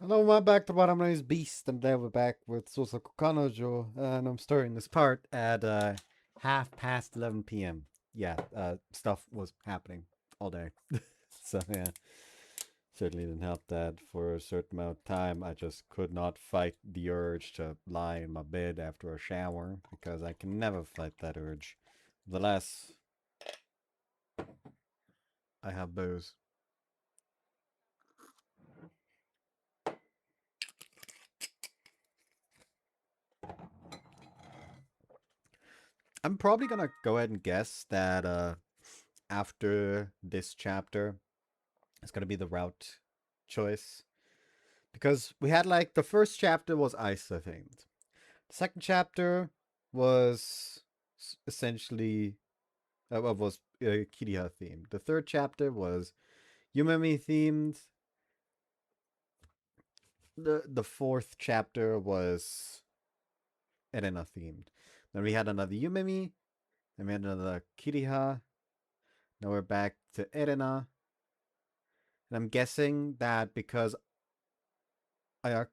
Hello, I'm back to Bottom Name's Beast, and today we're back with Sousaku Kanojo, and I'm starting this part at half past 11 p.m. Yeah, stuff was happening all day. So, yeah, certainly didn't help that for a certain amount of time. I just could not fight the urge to lie in my bed after a shower, because I can never fight that urge. The less I have booze. I'm probably gonna go ahead and guess that after this chapter, it's gonna be the route choice. Because we had like the first chapter was Isa themed. The second chapter was essentially was Kiriha themed. The third chapter was Yumemi themed. The fourth chapter was Erena themed. Then we had another Yumemi. Then we had another Kiriha. Now we're back to Erena. And I'm guessing that because Ayase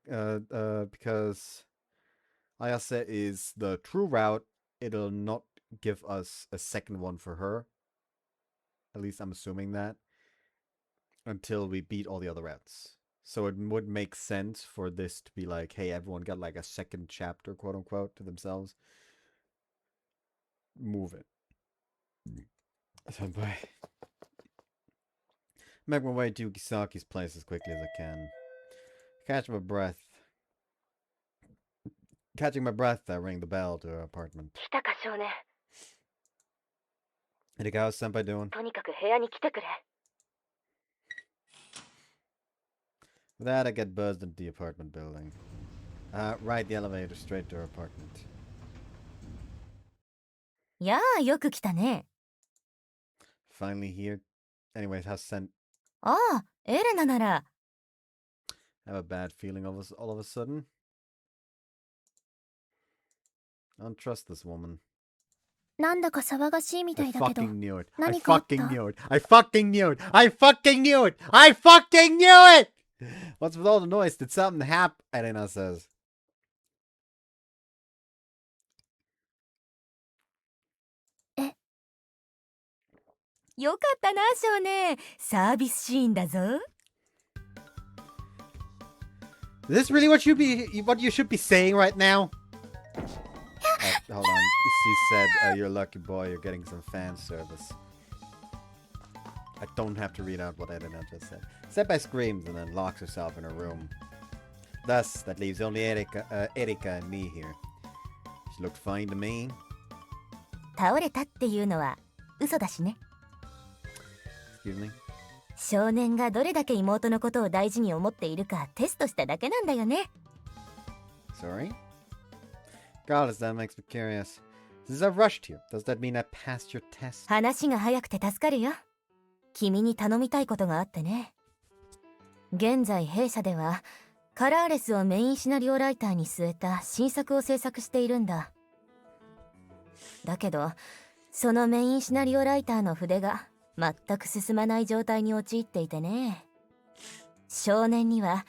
is the true route, it'll not give us a second one for her. At least I'm assuming that. Until we beat all the other routes. So it would make sense for this to be like, hey, everyone got like a second chapter, quote unquote, to themselves. Move it. Senpai. Make my way to Yukisaki's place as quickly as I can. Catch my breath. Catching my breath, I ring the bell to her apartment. 来たか少年。 How's Senpai doing? とにかく部屋に来てくれ。 With that, I get buzzed into the apartment building. Ride the elevator straight to her apartment. やあ、よく来たね。 Finally here. Anyways, how's Sen? ああ、エレナなら。 I have a bad feeling all of a sudden. I don't trust this woman. なんだか騒がしいみた I いだけど。 fucking knew it. I 何かあった？ fucking knew it. I fucking knew it. I fucking knew it. I fucking knew it! What's with all the noise? Did something happen? Elena says. よかったな少年。サービスシーンだぞ。 Is this really what you should be saying right now? Hold on. She said, "You're a lucky boy. You're getting some fan service." I don't have to read out what Elena just said. Senpai screams and then locks herself in her room. Thus, that leaves only Erika and me here. She looked fine to me. 倒れたっていうのは嘘だしね。 Excuse me? 少年がどれだけ妹のことを大事に思っているかテストしただけなんだよね。 Sorry? Regardless, that makes me curious. Since I've rushed you, does that mean I passed your test? 話が早くて助かるよ。君に頼みたいことがあってね。現在弊社ではカラーレスをメインシナリオライターに据えた新作を制作しているんだ。だけどそのメインシナリオライターの筆が全く進まない状態に陥っていてね。少年には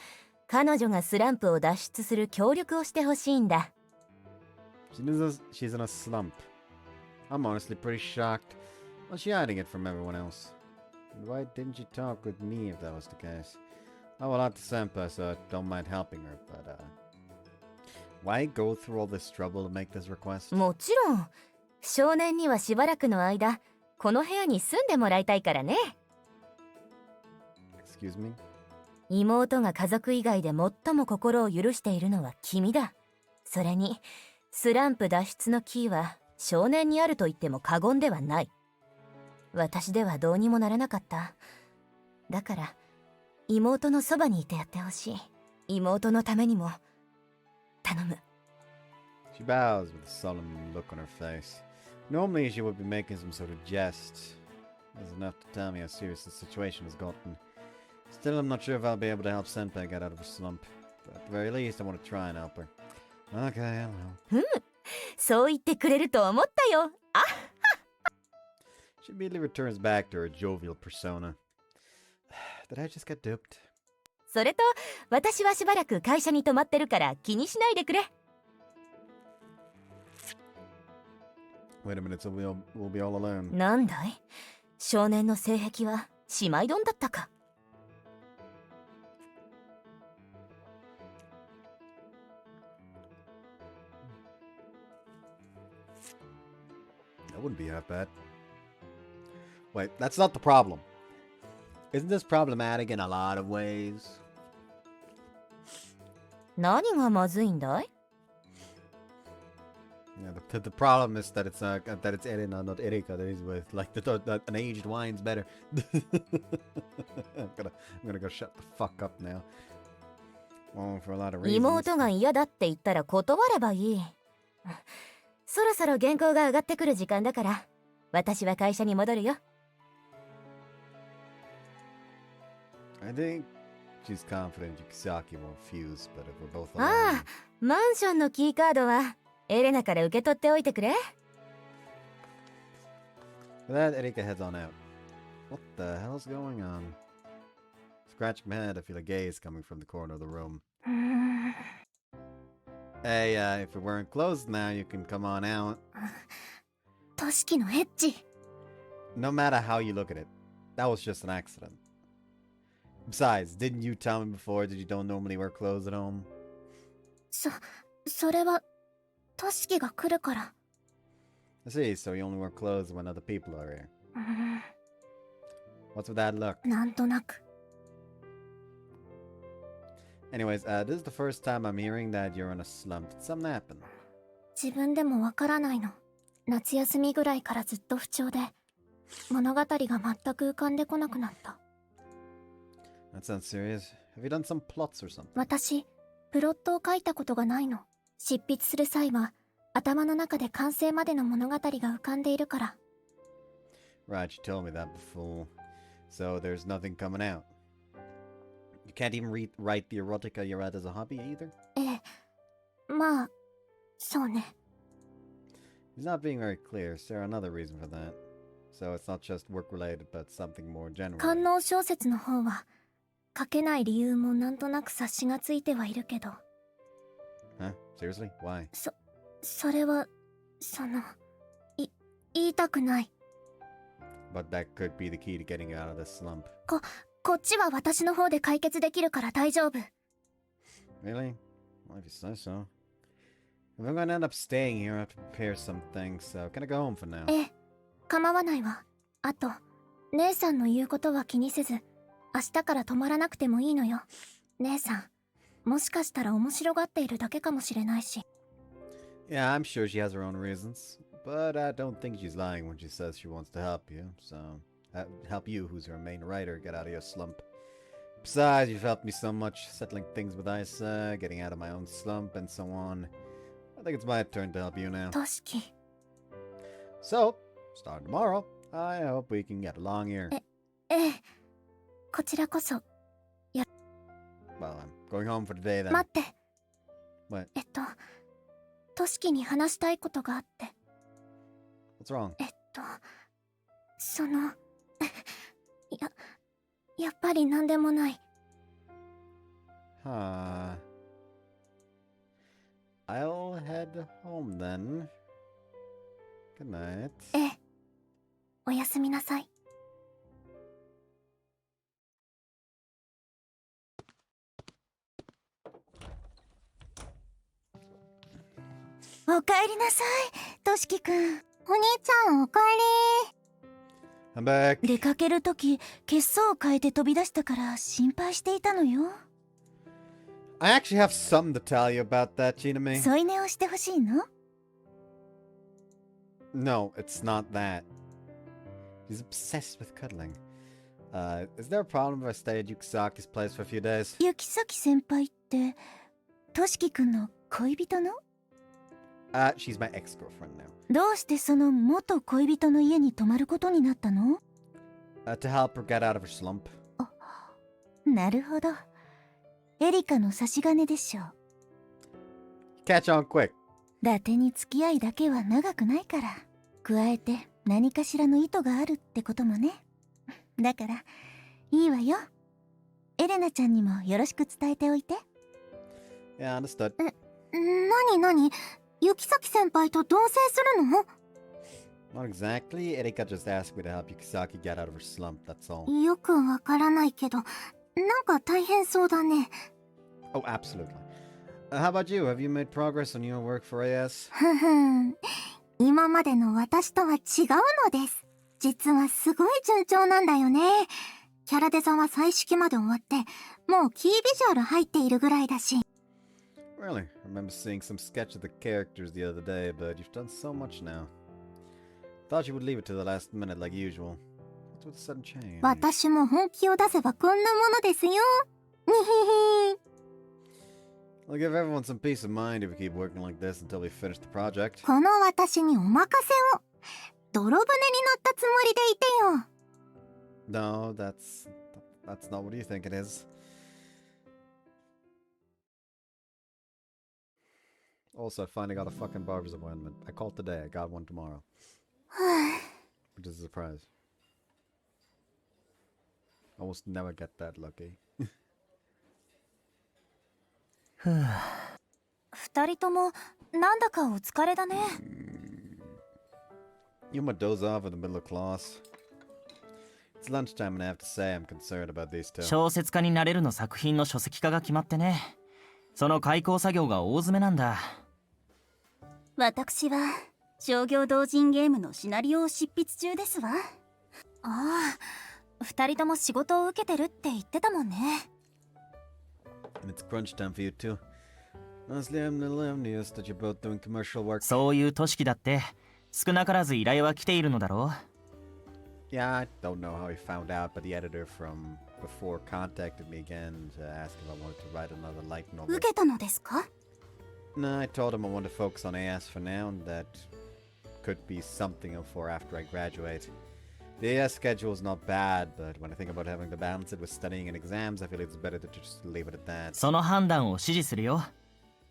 彼女がスランプを脱出する協力をしてほしいんだ。 She knows she's in a slump. I'm honestly pretty shocked. Why's she hiding it from everyone else? And why didn't you talk with me if that was the case? I will out to Senpai, so I don't mind helping her, but why go through all this trouble to make this request? もちろん少年にはしばらくの間この部屋に住んでもらいたいからね。 Excuse me? 妹が家族以外で最も心を許しているのは君だ。それにスランプ脱出のキーは少年にあると言っても過言ではない。私ではどうにもならなかった。だから妹のそばにいてやってほしい。妹のためにも頼む。 She bows with a solemn look on her face. Normally she would be making some sort of jest. That's enough to tell me how serious the situation has gotten. Still, I'm not sure if I'll be able to help Senpai get out of her slump. But at the very least, I want to try and help her. Okay, I will. そう言ってくれると思ったよ。あ、 She immediately returns back to her jovial persona. Did I just get duped? それと私はしばらく会社に泊まってるから気にしないでくれ。 Wait a minute, so we'll be all alone. なんだい、少年の性癖は姉妹丼だったか。That wouldn't be that bad. Wait, that's not the problem. Isn't this problematic in a lot of ways? 何がまずいんだい？ Yeah, the problem is that it's Erina, not Erika that he's with. Like an aged wine's better. I'm gonna go shut the fuck up now. Well, for a lot of reasons. 妹が嫌だって言ったら断ればいい。そろそろ原稿が上がってくる時間だから、私は会社に戻るよ。I think she's confident Koushiki won't fuse, but if we're both alone... ああ、マンションのキーカードはエレナから受け取っておいてくれ。With that, Erika heads on out. What the hell's going on? Scratching my head, I feel a gaze coming from the corner of the room. Hey, if it weren't closed now, you can come on out. トシキのエッチ。 No matter how you look at it, that was just an accident. Besides, didn't you tell me before that you don't normally wear clothes at home? それはトシキが来るから。 I see, so you only wear clothes when other people are here. What's with that look? なんとなく。 Anyways, this is the first time I'm hearing that you're in a slump. Did something happen? 自分でもわからないの。夏休みぐらいからずっと不調で、物語が全く浮かんでこなくなった。 That sounds serious. Have you done some plots or something? 私、プロットを書いたことがないの。執筆する際は、頭の中で完成までの物語が浮かんでいるから。 Right, you told me that before. So there's nothing coming out. You can't even write the erotica you read as a hobby either? ええ、まあ、そうね。 He's not being very clear. Is there another reason for that? So it's not just work-related, but something more general. 官能小説の方は、書けない理由もなんとなく察しがついてはいるけど。 Huh? Seriously? Why? それは、言いたくない。 But that could be the key to getting you out of this slump. こっちは私の方で解決できるから大丈夫。 Really? Well, if you say so. If I'm gonna end up staying here, I have to prepare some things, so can I go home for now? ええ、構わないわ。あと、姉さんの言うことは気にせず、明日から泊まらなくてもいいのよ。姉さん、もしかしたら面白がっているだけかもしれないし。 Yeah, I'm sure she has her own reasons, but I don't think she's lying when she says she wants to help you, so... help you, who's her main writer, get out of your slump. Besides, you've helped me so much, settling things with Isa, getting out of my own slump, and so on. I think it's my turn to help you now. トシキ。 So, starting tomorrow, I hope we can get along here. ええ、こちらこそ。 Well, I'm going home for today then. 待って。 What? トシキに話したいことがあって。 What's wrong? やっぱりなんでもない。 Huh. I'll head home then. Good night. ええ、おやすみなさい。おかえりなさい、としきくん。お兄ちゃん、おかえり。 I'm back. 出かけるとき、血相を変えて飛び出したから心配していたのよ。 I actually have something to tell you about that, Chinami. 添い寝をしてほしいの？ No, it's not that. He's obsessed with cuddling. Is there a problem if I stay at Yukisaki's place for a few days? 雪崎先輩って、としきくんの恋人の？ She's my ex-girlfriend now. どうしてその元恋人の家に泊まることになったの？ To help her get out of her slump. なるほど。エリカの差し金でしょう。 Catch on quick. 伊達に付き合いだけは長くないから。加えて何かしらの意図があるってこともね。だからいいわよ。エレナちゃんにもよろしく伝えておいて。 Yeah, understood. なにユキサキ先輩と同棲するの？ Not exactly. Erika just asked me to help Yukisaki get out of her slump, that's all. よくわからないけど、なんか大変そうだね。Oh, absolutely. How about you? Have you made progress on your work for AS? ふふん。今までの私とは違うのです。実はすごい順調なんだよね。キャラデザは最終まで終わって、もうキービジュアル入っているぐらいだし。Really? I remember seeing some sketch of the characters the other day, but you've done so much now. Thought you would leave it to the last minute like usual. What's with the sudden change? 私も本気を出せばこんなものですよ。にひひ。I'll give everyone some peace of mind if we keep working like this until we finish the project. この私にお任せを。泥船に乗ったつもりでいてよ。No, that's not what you think it is. Also, I finally got a fucking barber's appointment. I called today. I got one tomorrow. Which is a surprise. Almost never get that lucky. 二人ともなんだかお疲れだね。You might doze off in the middle of class. It's lunchtime and I have to say I'm concerned about these two. 小説家になれるの作品の書籍化が決まってね。その開講作業が大詰めなんだ。私は商業同人ゲームのシナリオを執筆中ですわ。ああ、二人とも仕事を受けてるって言ってたもんね。And it's crunch time for you too. Honestly, I'm a little envious that you're both doing commercial work. そういう都市だって少なからず依頼は来ているのだろう。Yeah, I don't know how he found out, but the editor from before contacted me again to ask if I wanted to write another light novel. 受けたのですか？ No, I told him I wanted to focus on AS for now, and that could be something for after I graduate. The AS schedule is not bad, but when I think about having to balance it with studying and exams, I feel it's better to just leave it at that. その判断を支持するよ。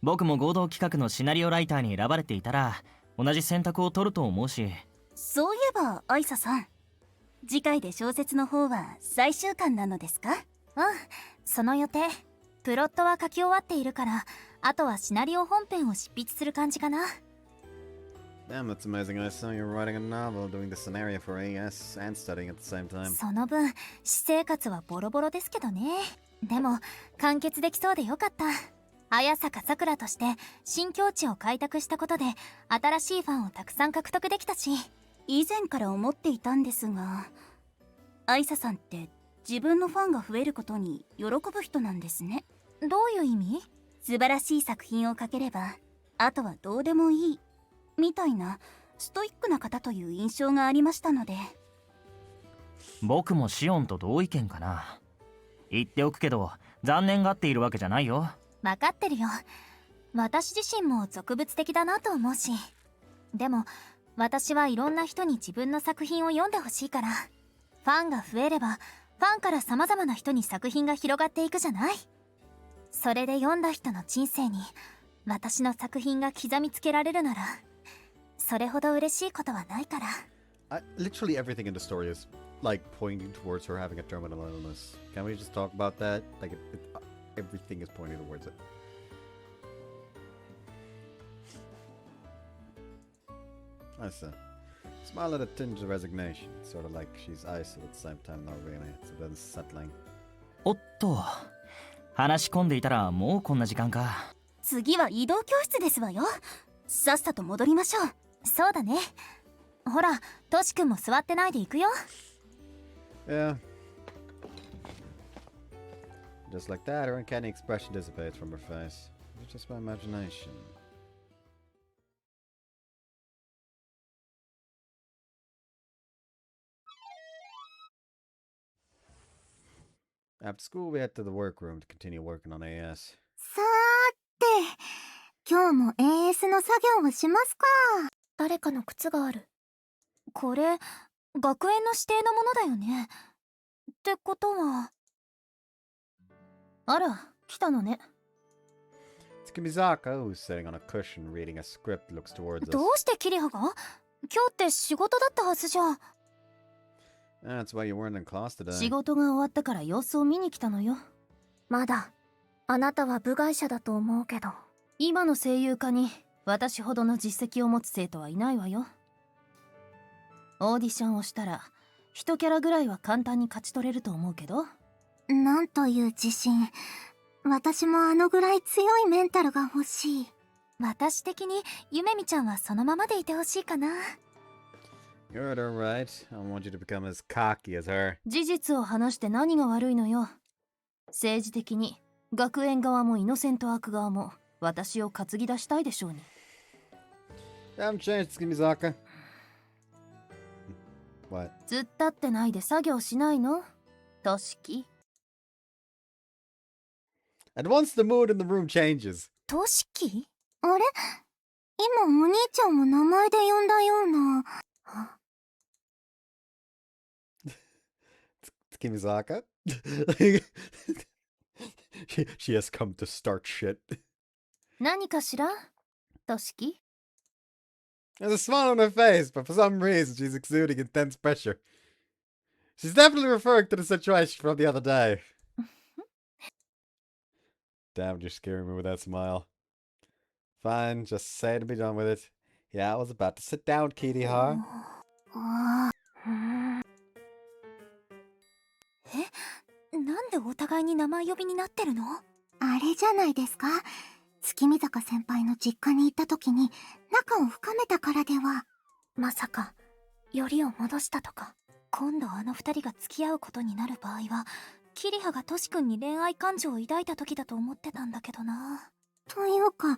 僕も合同企画のシナリオライターに選ばれていたら同じ選択を取ると思うし。そういえばアイサさん、次回で小説の方は最終巻なのですか？うん、その予定。プロットは書き終わっているから、あとはシナリオ本編を執筆する感じかな。Damn, that's amazing. I saw you writing a novel, doing the scenario for AS, and studying at the same time. その分、私生活はボロボロですけどね。でも、完結できそうでよかった。綾坂さくらとして新境地を開拓したことで新しいファンをたくさん獲得できたし、以前から思っていたんですが、アイサさんって自分のファンが増えることに喜ぶ人なんですね。どういう意味？素晴らしい作品を書ければあとはどうでもいいみたいなストイックな方という印象がありましたので。僕もシオンと同意見かな。言っておくけど残念がっているわけじゃないよ。分かってるよ。私自身も俗物的だなと思うし。でも私はいろんな人に自分の作品を読んでほしいから。ファンが増えればファンから様々な人に作品が広がっていくじゃない。それで読んだ人の人生に私の作品が刻みつけられるなら、それほど嬉しいことはないから。Literally everything in the story is like pointing towards her having a terminal illness. Can we just talk about that? Like everything is pointing towards it. I see. Smile at a tinge of resignation, sort of like she's ice at the same time, not really. It's a bit unsettling. おっと、話し込んでいたらもうこんな時間か。次は移動教室ですわよ。さっさと戻りましょう。そうだね。ほら、トシ君も座ってないで行くよ。Yeah. Just like that, her uncanny expression dissipates from her face. It's just my imagination. After school, we head to the workroom to continue working on AS. さーて、今日も AS の作業をしますか。誰かの靴がある。これ、学園の指定のものだよね。ってことは。あら、来たのね。It's Kimizaka, who's sitting on a cushion reading a script, looks towards us. どうしてキリハが？今日って仕事だったはずじゃ。That's why you weren't in class today. 仕事が終わったから様子を見に来たのよ。まだあなたは部外者だと思うけど。今の声優科に私ほどの実績を持つ生徒はいないわよ。オーディションをしたら一キャラぐらいは簡単に勝ち取れると思うけど。なんという自信。私もあのぐらい強いメンタルが欲しい。私的にゆめみちゃんはそのままでいてほしいかな。Good, alright. I want you to become as cocky as her. 事実を話して何が悪いのよ。政治的に学園側もイノセントワーク側も私を担ぎ出したいでしょうに。Haven't changed, Kimizaka. What? ずっ立ってないで作業しないの？としき。 And once the mood in the room changes. としき？あれ、今お兄ちゃんを名前で呼んだような。Kimizaka? she has come to start shit. 何かしら？としき。 There's a smile on her face, but for some reason she's exuding intense pressure. She's definitely referring to the situation from the other day. Damn, you're scaring me with that smile. Fine, just say it and be done with it. Yeah, I was about to sit down, Kitty-ha. なんでお互いに名前呼びになってるの？あれじゃないですか。月見坂先輩の実家に行った時に仲を深めたからでは。まさかよりを戻したとか。今度あの二人が付き合うことになる場合はキリハがトシ君に恋愛感情を抱いた時だと思ってたんだけどな。というか、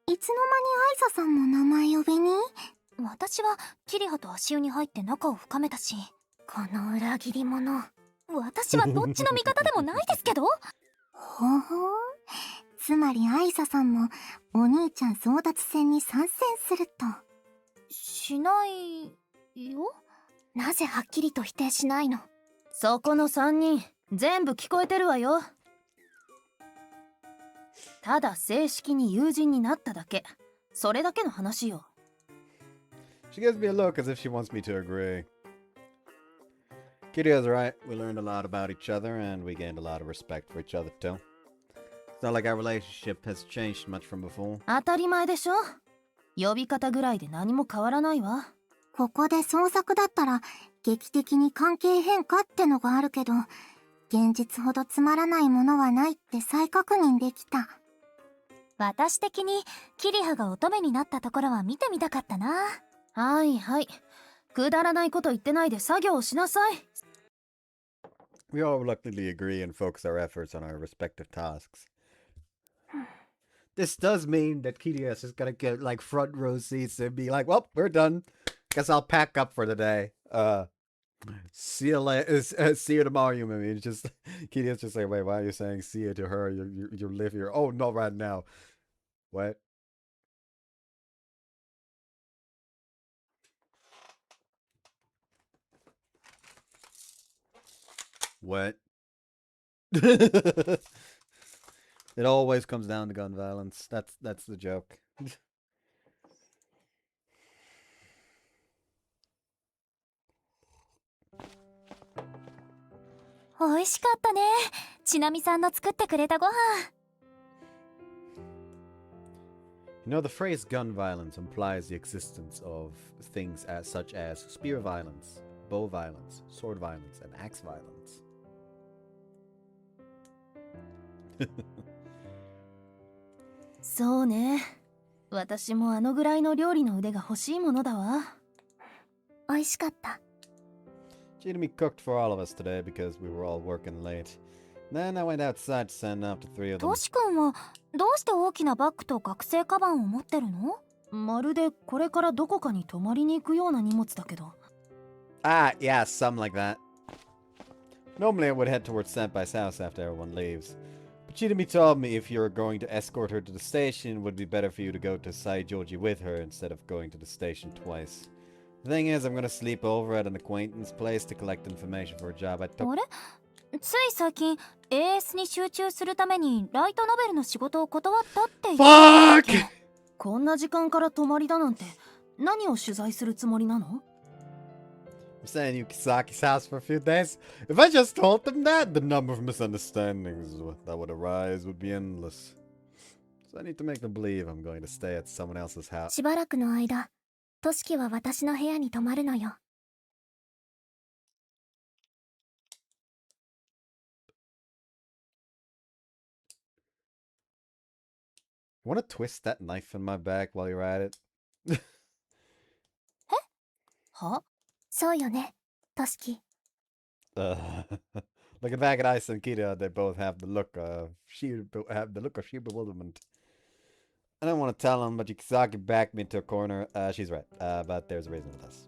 いつの間に愛沙さんも名前呼びに？私はキリハと足湯に入って仲を深めたし。この裏切り者。私はどっちの味方でもないですけど。ほほう。つまり愛沙さんもお兄ちゃん争奪戦に参戦すると。しないよ。なぜはっきりと否定しないの？そこの3人全部聞こえてるわよ。ただ正式に友人になっただけ、それだけの話よ。 She gives me a look as if she wants me to agree. Kitty is right. We learned a lot about each other, and we gained a lot of respect for each other, too. It's not like our relationship has changed much from before. 当たり前でしょ。呼び方ぐらいで何も変わらないわ。ここで創作だったら劇的に関係変化ってのがあるけど、現実ほどつまらないものはないって再確認できた。私的にキリハが乙女になったところは見てみたかったな。はいはい。くだらないこと言ってないで作業をしなさい。We all reluctantly agree and focus our efforts on our respective tasks. This does mean that Kirias is gonna get like front row seats and be like, "Well, we're done. Guess I'll pack up for the day. See you later. See you tomorrow, you mean?" Just Kirias just say, "Wait, why are you saying see you to her? You live here. Oh, no, right now. What?" What? It always comes down to gun violence. That's the joke. 美味しかったね。ちなみさんの作ってくれたご飯。You know, the phrase gun violence implies the existence of things such as spear violence, bow violence, sword violence, and axe violence. そうね。私もあのぐらいの料理の腕が欲しいものだわ。美味しかった。Jeremy cooked for all of us today because we were all working late. Then I went outside to send out the three of them. トシ君はどうして大きなバッグと学生カバンを持ってるの？まるでこれからどこかに泊まりに行くような荷物だけど。Ah, yeah, something like that. Normally I would head towards Senpai's house after everyone leaves. But Chidami told me if you're going to escort her to the station, it would be better for you to go to Saijoji with her instead of going to the station twice. The thing is, I'm gonna sleep over at an acquaintance place to collect information for a job I took. あれ？つい最近 AS に集中するためにライトノベルの仕事を断ったって言ってたっけ？ Fuck! こんな時間から泊まりだなんて何を取材するつもりなの？ I'm staying in Yukisaki's house for a few days. If I just told them that, the number of misunderstandings that would arise would be endless. So I need to make them believe I'm going to stay at someone else's house. しばらくの間、トシキは私の部屋に泊まるのよ。You want to twist that knife in my back while you're at it? は？そうよね、トシキ。Uh, looking back at Ice and Kita, they both have the look of sheer bewilderment. I don't want to tell them, but Yukisaki backed me into a corner. She's right, but there's a reason for this.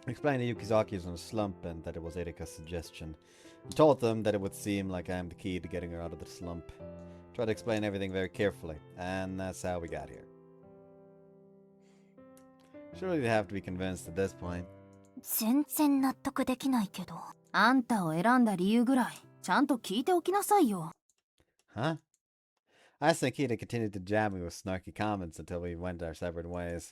I explained that Yukizaki is in a slump and that it was Erika's suggestion. I told them that it would seem like I am the key to getting her out of the slump. Tried to explain everything very carefully, and that's how we got here. Surely they have to be convinced at this point. 全然納得できないけど。あんたを選んだ理由ぐらいちゃんと聞いておきなさいよ。Huh? I think Kita continued to jab me with snarky comments until we went our separate ways.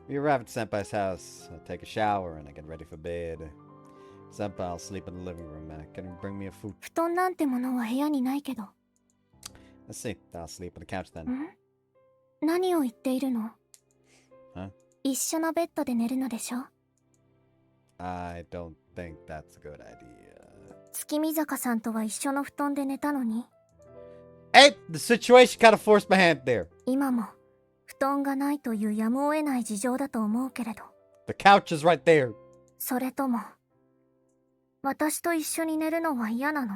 We arrive at Senpai's house. I take a shower and I get ready for bed. Senpai will sleep in the living room and can bring me a food. 布団なんてものは部屋にないけど。Let's see. I'll sleep on the couch then. ん？何を言っているの？ Huh? 一緒のベッドで寝るのでしょ？ I don't think that's a good idea. 月見坂さんとは一緒の布団で寝たのに。Hey! The situation kind of forced my hand there. 今も布団がないというやむを得ない事情だと思うけれど。The couch is right there. それとも私と一緒に寝るのは嫌なの？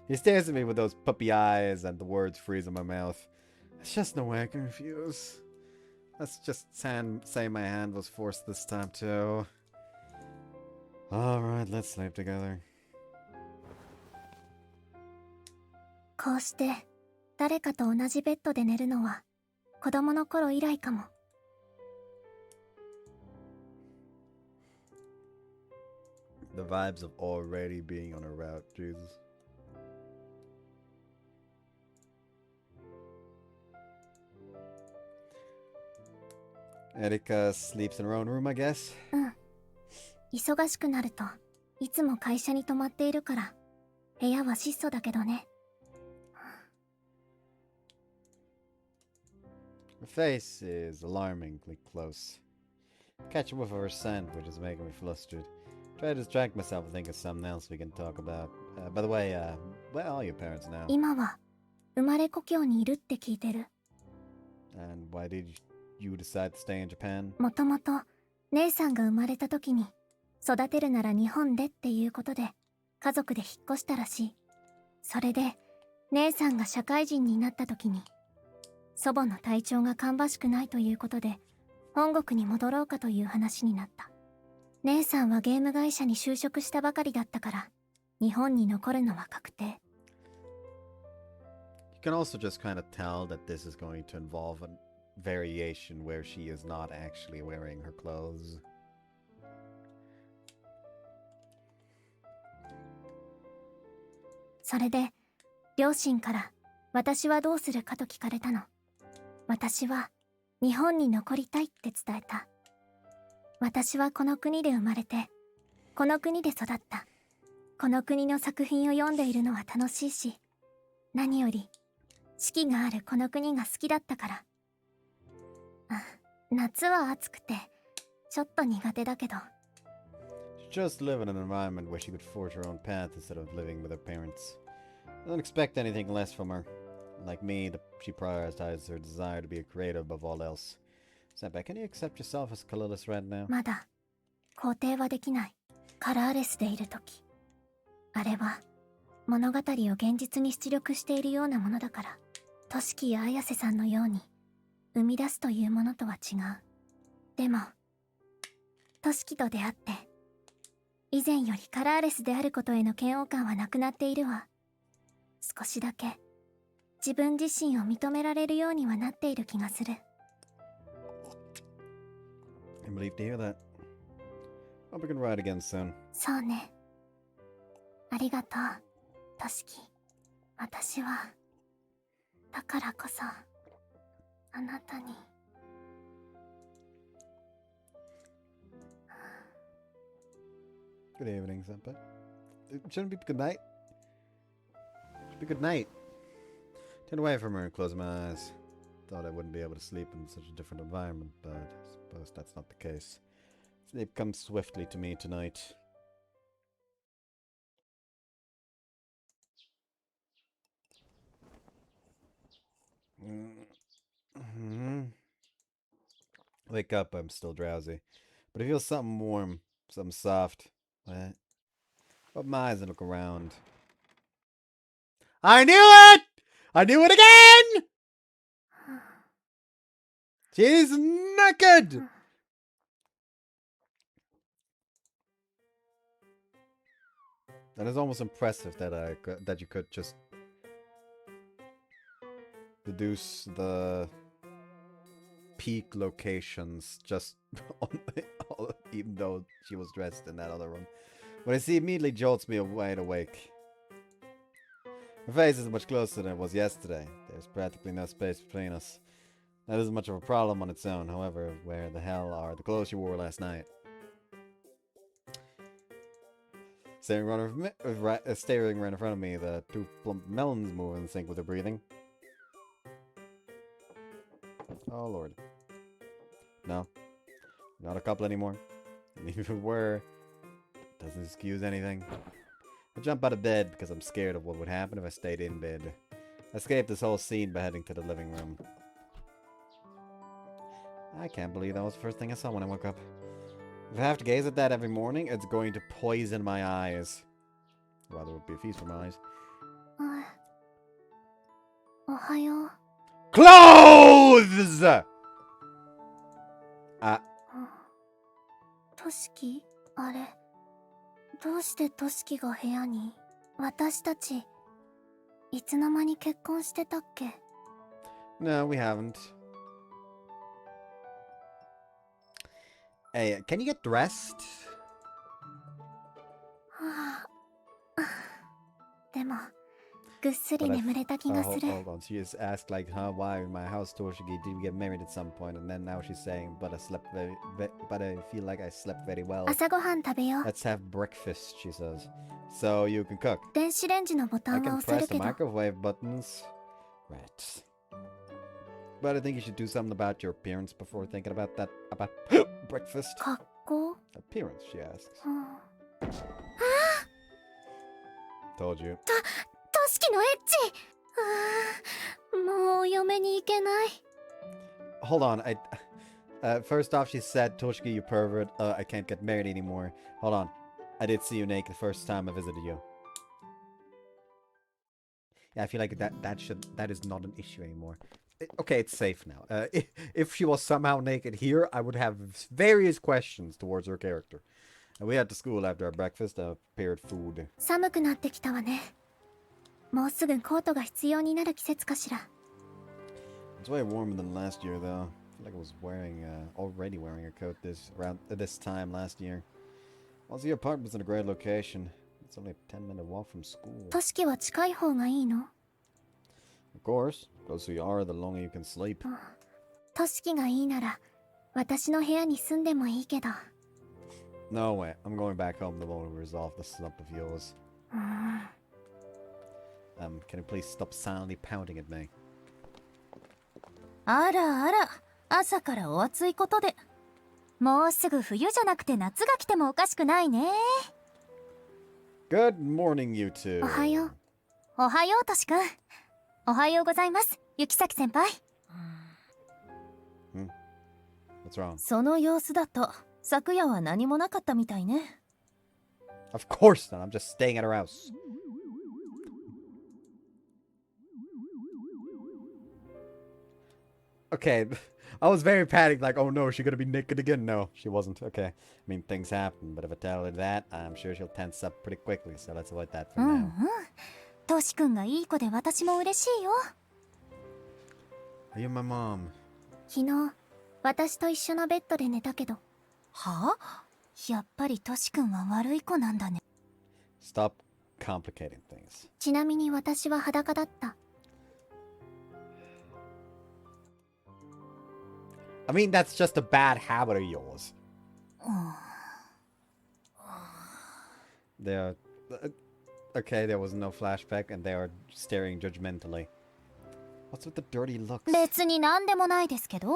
He stares at me with those puppy eyes and the words freeze in my mouth. There's just no way I can refuse. Let's just say my hand was forced this time too. Alright, let's sleep together. こうして誰かと同じベッドで寝るのは子供の頃以来かも。The vibes of already being on a route, Jesus. Erika sleeps in her own room, I guess. うん。忙しくなるといつも会社に泊まっているから部屋は質素だけどね。Her face is alarmingly close. Catch a whiff of her scent, which is making me flustered. Try to distract myself and think of something else we can talk about. By the way, where are your parents now? 今は生まれ故郷にいるって聞いてる。 And why did you decide to stay in Japan? もともと姉さんが生まれた時に育てるなら日本でっていうことで家族で引っ越したらしい。それで姉さんが社会人になった時に祖母の体調が芳しくないということで本国に戻ろうかという話になった。姉さんはゲーム会社に就職したばかりだったから日本に残るのは確定。 You can also just kind of tell that this is going to involve a variation where she is not actually wearing her clothes. それで両親から私はどうするかと聞かれたの。私は日本に残りたいって伝えた。私はこの国で生まれてこの国で育った。この国の作品を読んでいるのは楽しいし、何より四季があるこの国が好きだったから。夏は暑くてちょっと苦手だけど。 She chose to live in an environment where she could forge her own path instead of living with her parents. I don't expect anything less from her. Like me, she prioritizes her desire to be a creator above all else. Senpai, can you accept yourself as colorless right now? まだ肯定はできない。カラーレスでいるとき、あれは物語を現実に出力しているようなものだから、トシキや綾瀬さんのように生み出すというものとは違う。でもトシキと出会って以前よりカラーレスであることへの嫌悪感はなくなっているわ。少しだけ自分自身を認められるようにはなっている気がする。 I'm relieved to hear that. Hope we can ride again soon. そうね。ありがとう、トシキ。私はだからこそあなたに。 Good evening, senpai. It shouldn't be good night. Should be good night. Turn away from her and close my eyes. Thought I wouldn't be able to sleep in such a different environment, but I suppose that's not the case. Sleep comes swiftly to me tonight. Wake up, I'm still drowsy. But I feel something warm, something soft. What? Open my eyes and look around. I knew it! I knew it again! She's naked! That is almost impressive that you could just deduce the peak locations just even though she was dressed in that other room. What I see immediately jolts me wide awake. Her face is much closer than it was yesterday. There's practically no space between us. That isn't much of a problem on its own. However, where the hell are the clothes you wore last night? Staring right in front of me, the two plump melons move in sync with her breathing. Oh lord. No. Not a couple anymore. And if it were, it doesn't excuse anything. I jump out of bed because I'm scared of what would happen if I stayed in bed. I escaped this whole scene by heading to the living room. I can't believe that was the first thing I saw when I woke up. If I have to gaze at that every morning, it's going to poison my eyes. Rather, it would be a feast for my eyes. おはよう。 Clothes! トシキ、あれ、どうしてトシキが部屋に？私たちいつの間に結婚してたっけ？ No, we haven't. Hey, can you get dressed? はあ、でもぐっすり眠れた気がする。 hold on. She just asked like, huh, why in my house, Toshigi, did we get married at some point? And then now she's saying, but I feel like I slept very well. 朝ごはん食べよう。 Let's have breakfast, she says. So you can cook. 電子レンジのボタ I ンは can 押せ press る the けど。 microwave buttons. Right. But I think you should do something about your appearance before thinking about breakfast. 格好？ Appearance, she asks. うん、 Told you. トシキのエッチ。もうお嫁に行けない。 Hold on, first off, she said, Toshiki, you pervert. I can't get married anymore. Hold on. I did see you naked the first time I visited you. Yeah, I feel like that is not an issue anymore. Okay, it's safe now. If she was somehow naked here, I would have various questions towards her character. We had to school after our breakfast, prepared food. 寒くなってきたわね。もうすぐコートが必要になる季節かしら。 It's way warmer than last year, though. I feel like I was already wearing a coat around this time last year. Also, your apartment's in a great location. It's only a 10-minute walk from school. トシキは近い方がいいの？ Of course. The closer you are, the longer you can sleep. トシキがいいなら私の部屋に住んでもいいけど。 No way. I'm going back home the moment we resolve this slump of yours. Can you please stop silently pounding at me? あらあら、朝からお暑いことで。もうすぐ冬じゃなくて夏が来てもおかしくないね。 Good morning, you two. おはよう。おはようトシ君。おはようございます雪崎先輩。What's wrong? その様子だと昨夜は何もなかったみたいね。 Of course not. I'm just staying at her house. Okay, I was very panicked, like, oh no, is she gonna be naked again? No, she wasn't. Okay. I mean, things happen, but if I tell her that, I'm sure she'll tense up pretty quickly, so let's avoid that for うんうん。 now. トシ君がいい子で私も嬉しいよ。 Are you my mom? 昨日私と一緒のベッドで寝たけど。はあ？やっぱりトシ君は悪い子なんだね。 Stop complicating things. ちなみに私は裸だった。 I mean, that's just a bad habit of yours. They're... Okay, there was no flashback, and they are staring judgmentally. What's with the dirty looks? 別になんでもないですけど。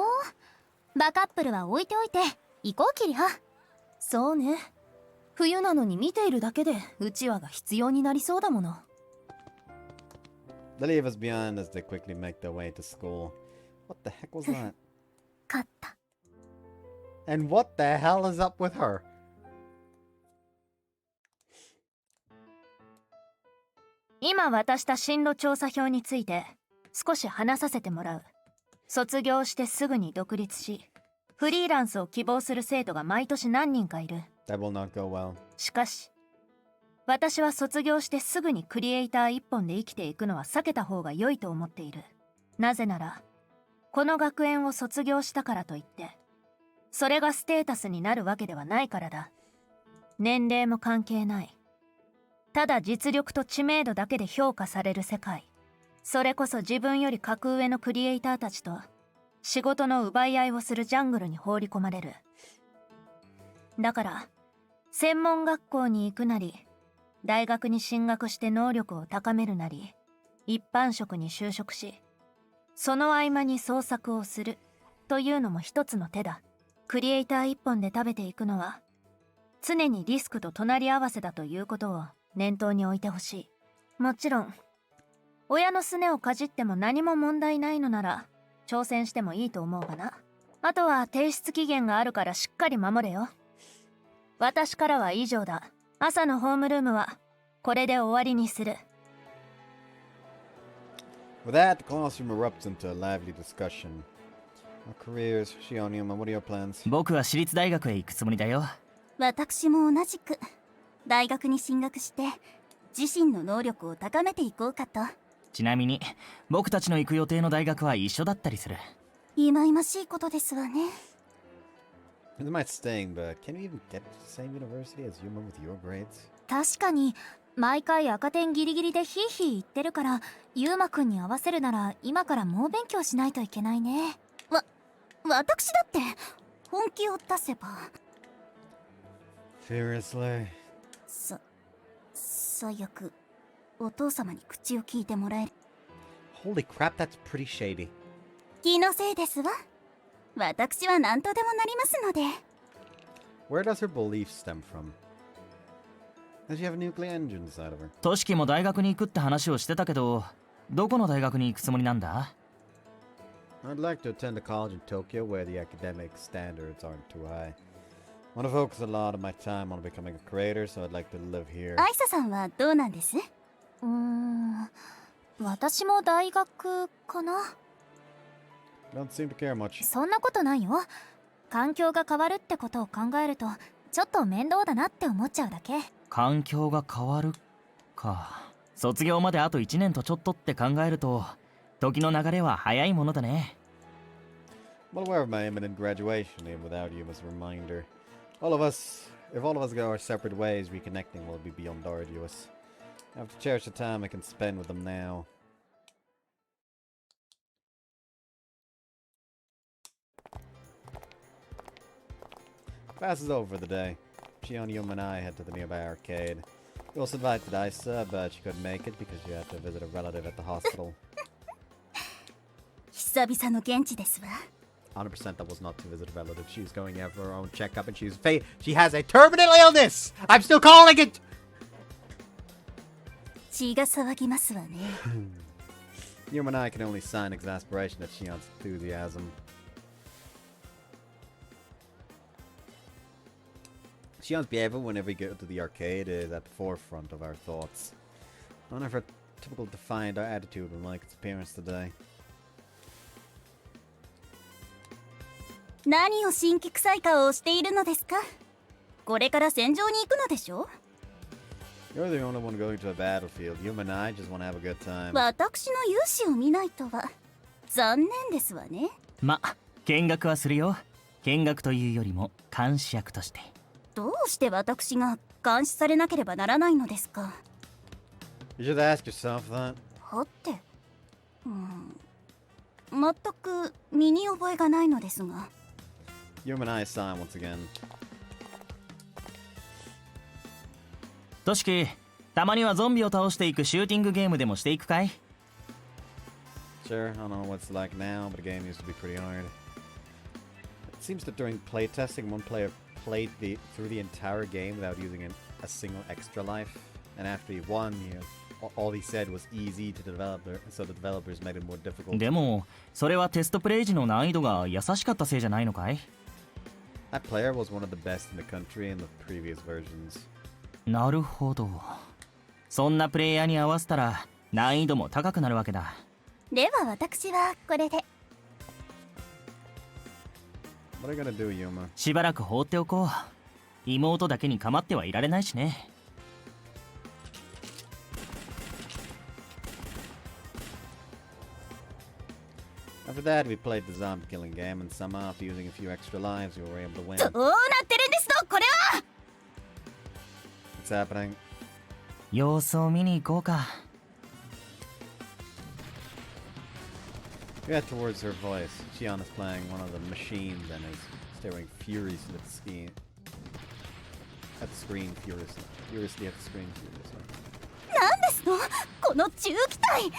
バカップルは置いておいて行こうキリハ。そうね。冬なのに見ているだけでうちわが必要になりそうだもの。 They leave us behind as they quickly make their way to school. What the heck was that? 勝った。 And what the hell is up with her? 今渡した進路調査票について少し話させてもらう。卒業してすぐに独立し、フリーランスを希望する生徒が毎年何人かいる。That will not go well. しかし、私は卒業してすぐにクリエイター一本で生きていくのは避けた方が良いと思っている。なぜなら、この学園を卒業したからといって、それがステータスになるわけではないからだ。年齢も関係ない。ただ実力と知名度だけで評価される世界。それこそ自分より格上のクリエイターたちと仕事の奪い合いをするジャングルに放り込まれる。だから専門学校に行くなり、大学に進学して能力を高めるなり、一般職に就職し、その合間に創作をするというのも一つの手だ。クリエイター一本で食べていくのは常にリスクと隣り合わせだということを念頭に置いてほしい。もちろん親のすねをかじっても何も問題ないのなら挑戦してもいいと思うがな。あとは提出期限があるからしっかり守れよ。私からは以上だ。朝のホームルームはこれで終わりにする。 With that, the classroom erupts into a lively discussion. Our careers, Shionyama, what are your plans? 僕は私立大学へ行くつもりだよ。私も同じく大学に進学して自身の能力を高めていこうかと。ちなみに僕たちの行く予定の大学は一緒だったりする。忌々しいことですわね。 It might sting, but can you even get to the same university as Yuma with your grades? 確かに毎回赤点ギリギリでヒーヒー言ってるから、ユーマくんに合わせるなら今から猛勉強しないといけないね。私だって本気を出せば。 Seriously? 最悪お父様に口を聞いてもらえる。 Holy crap, that's pretty shady. 気のせいですわ。私は何とでもなりますので。 Where does her belief stem from? Does she have a nuclear engine inside of her? トシキも大学に行くって話をしてたけど、どこの大学に行くつもりなんだ？ I'd like to attend a college in Tokyo where the academic standards aren't too high. I want to focus a lot of my time on becoming a creator, so I'd like to live here. アイサさんはどうなんです？私も大学かな。 Don't seem to care much. そんなことないよ。環境が変わるってことを考えるとちょっと面倒だなって思っちゃうだけ。環境が変わるか。卒業まであと1年とちょっとって考えると時の流れは早いものだね。 I'm aware of my imminent graduation, even without you as a reminder. If all of us go our separate ways, reconnecting will be beyond arduous. I have to cherish the time I can spend with them now. Class is over for the day. Shionyama and I head to the nearby arcade. We also invited Isa, but she couldn't make it because she had to visit a relative at the hospital. 久々の現地ですわ。 100% that was not to visit a relative. She was going out for her own checkup and she has a terminal illness! I'm still calling it! 血が騒ぎますわね。 You and I can only sign exasperation at Shion's enthusiasm. Shion's behavior whenever we go to the arcade is at the forefront of our thoughts. None of her typical defiant attitude unlike its appearance today. 何を神気臭い顔をしているのですか？これから戦場に行くのでしょ？ You're the only one going to a battlefield. You and I just want to have a good time. 私の勇姿を見ないとは残念ですわね。ま、見学はするよ。見学というよりも監視役として。どうして私が監視されなければならないのですか？ You should ask yourself that. はって全く身に覚えがないのですが。 Human Eye sign once again. トシキ、たまにはゾンビを倒していくシューティングゲームでもしていくかい？ Sure, I don't know what it's like now, but the game used to be pretty hard. It seems that during playtesting, one player played through the entire game without using a single extra life, and after he won, all he said was easy to the developer, so the developers made it more difficult. でもそれはテストプレイ時の難易度が優しかったせいじゃないのかい？ That player was one of the best in the country in the previous versions. なるほど。そんなプレイヤーに合わせたら難易度も高くなるわけだ。では私はこれで。 What are you gonna do, Yuma? しばらく放っておこう。妹だけに構ってはいられないしね。After that, we played the zombie killing game, and somehow, after using a few extra lives, we were able to win. どうなってるんですのこれは。 What's happening? 様子を見に行こうか。We head towards her voice. Shion is playing one of the machines and is staring furiously at the screen. Furiously at the screen. なんですのこの重機体。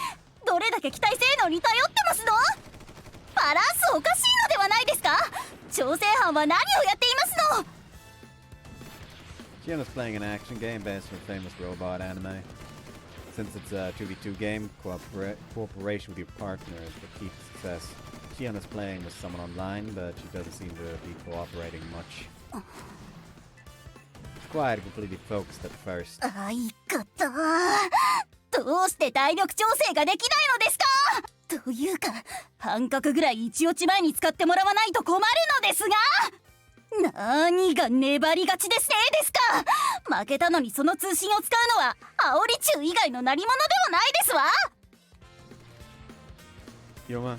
どれだけ機体性能に頼ってますの。バランスおかしいのではないですか。調整班は何をやっていますの。 Shion is playing an action game based on a famous robot anime. Since it's a 2v2 game, cooperation with your partner is the key to success. Shion is playing with someone online, but she doesn't seem to be cooperating much. She's quiet and completely focused at first. あいかた。どうして体力調整ができないのですか。というか半角ぐらい一落ち前に使ってもらわないと困るのですが。何が粘りがちでせいですか。負けたのにその通信を使うのは煽り中以外の鳴り物ではないですわ。 Yuma,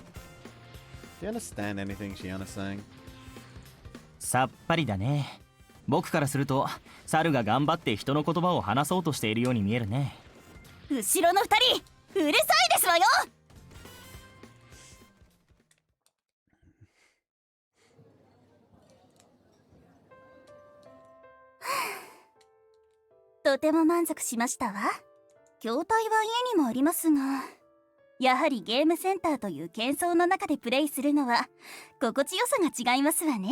do you understand anything Shion is saying? さっぱりだね。僕からすると猿が頑張って人の言葉を話そうとしているように見えるね。後ろの二人うるさいですわよ。とても満足しましたわ。筐体は家にもありますが、やはりゲームセンターという喧騒の中でプレイするのは心地よさが違いますわね。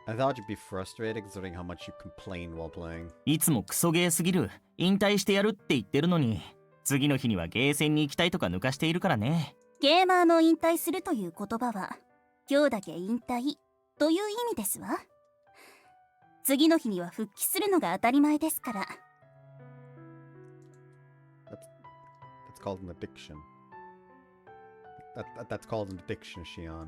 I thought you'd be frustrated considering how much you complain while playing. いつもクソゲーすぎる、引退してやるって言ってるのに、次の日にはゲーセンに行きたいとか抜かしているからね。ゲーマーの引退するという言葉は今日だけ引退という意味ですわ。次の日には復帰するのが当たり前ですから。 That's called an addiction. That's called an addiction, Shion.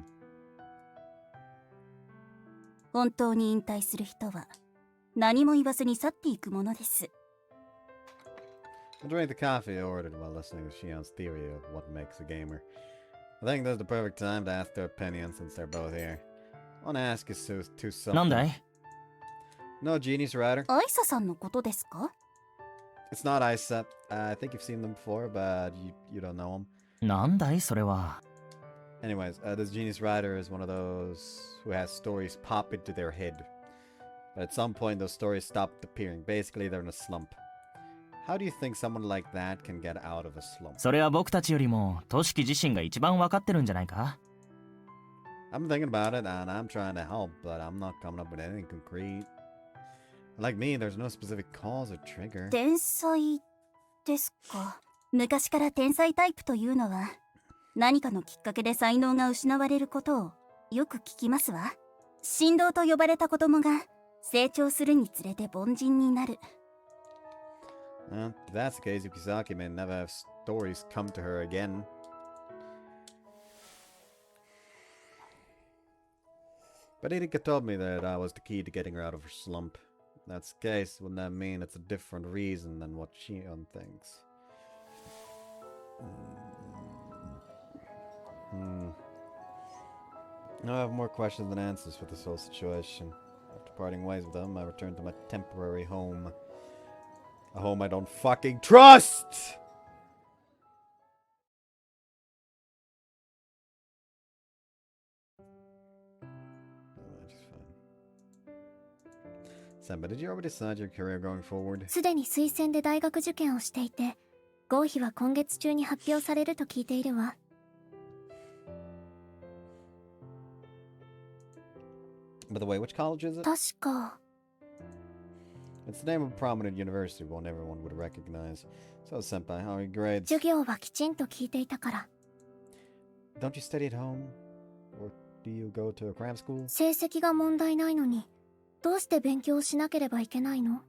本当に引退する人は何も言わずに去っていくものです。 Enjoying the coffee I ordered while listening to Shion's theory of what makes a gamer. I think this is the perfect time to ask their opinion since they're both here. I want to ask you two something. なんだい？ No genius writer? アイサさんのことですか。 It's not Isa. I think you've seen them before, but you don't know them. なんだいそれは。Anyways, this genius writer is one of those who has stories pop into their head. But at some point, those stories stopped appearing. Basically, they're in a slump. How do you think someone like that can get out of a slump? それは僕たちよりもトシキ自身が一番わかってるんじゃないか？ I'm thinking about it, and I'm trying to help, but I'm not coming up with anything concrete. Like me, there's no specific cause or trigger. 天才ですか。昔から天才タイプというのは何かのきっかけで才能が失われることをよく聞きますわ。神童と呼ばれた子供が成長するにつれて凡人になる。 If that's the case, Yukisaki may never have stories come to her again. But Erika told me that I was the key to getting her out of her slump. If that's the case, wouldn't that mean it's a different reason than what Shion thinks? Now I have more questions than answers for this whole situation. After parting ways with them, I returned to my temporary home. A home I don't fucking trust! Samba, did you already decide your career going forward? すでに推薦で大学受験をしていて、合否は今月中に発表されると聞いているわ。By the way, which college is it? 確か。It's the name of a prominent university one everyone would recognize. So, senpai, how are your grades? 授業はきちんと聞いていたから。Don't you study at home? Or do you go to a cram school? 成績が問題ないのに、どうして勉強しなければいけないの？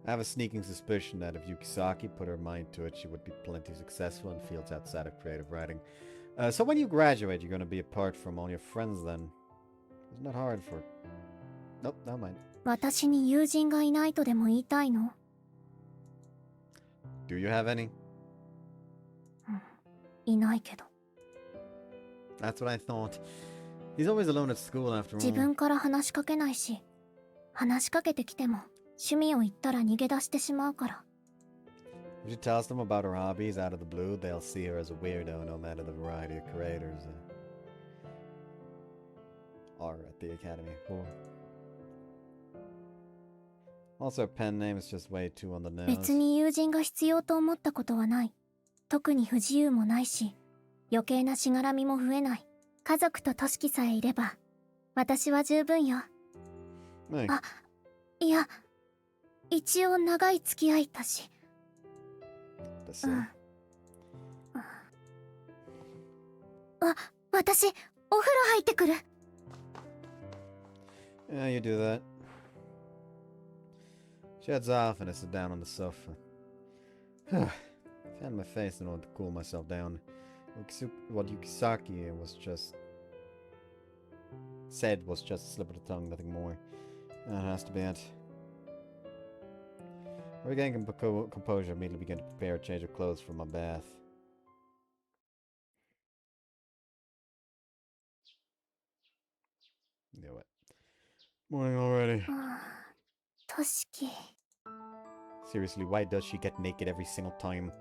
I have a sneaking suspicion that if Yukisaki put her mind to it, she would be plenty successful in fields outside of creative writing. So when you graduate, you're going to be apart from all your friends then. Isn't that hard for... Nope, never mind. 私に友人がいないとでも言いたいの？ Do you have any? いないけど。That's what I thought. He's always alone at school after all. 自分から話しかけないし、話しかけてきても趣味を言ったら逃げ出してしまうから。If she tells them about her hobbies out of the blue, they'll see her as a weirdo no matter the variety of creators are at the academy. Cool. Also, her pen name is just way too on the nose. 別に友人が必要と思ったことはない。特に不自由もないし、余計なしがらみも増えない。家族とトシキさえいれば、私は十分よ。Hey. あ、いや、一応長い付き合いだし。That's it. 私、お風呂入ってくる。Yeah, you do that. She heads off and I sit down on the sofa. Fan my face in order to cool myself down. What Yukisaki was just said was just a slip of the tongue, nothing more. That has to be it. Regaining composure, immediately began to prepare a change of clothes for my bath. Knew it. Morning already. トシキ。 Seriously, why does she get naked every single time?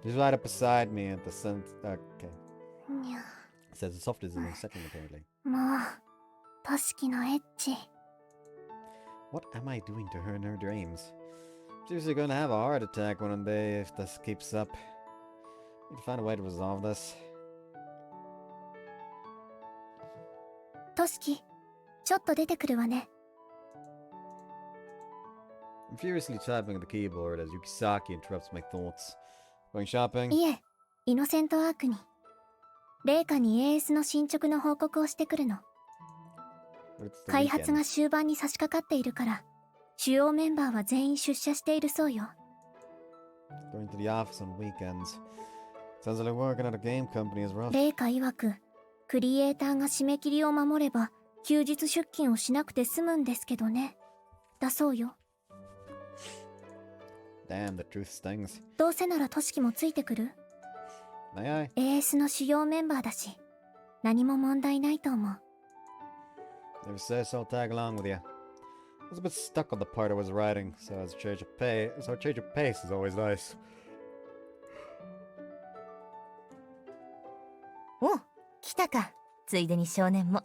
She's right up beside me at the sun. Okay. にゃ。 Says the soft is unsettling apparently. もう、トシキのエッチ。 What am I doing to her in her dreams? She's gonna have a heart attack one day if this keeps up. Need to find a way to resolve this. トシキ、ちょっと出てくるわね。 I'm furiously typing on the keyboard as Yukisaki interrupts my thoughts. Going shopping? いえ、イノセントアークに。レイカに AS の進捗の報告をしてくるの。 But it's the 開発 weekend. が終盤に差し掛かっているから、主要メンバーは全員出社しているそうよ。 Going to the office on weekends. Sounds like working at a game company is rough. レイカ曰く、クリエイターが締め切りを守れば、休日出勤をしなくて済むんですけどね。だそうよ。 Damn, the truth stings. どうせならトシキもついてくる？ May I? AS の主要メンバーだし、何も問題ないと思う。 If you say so, I'll tag along with you. I was a bit stuck on the part I was writing, so a change of pace is always nice. お、来たか。ついでに少年も。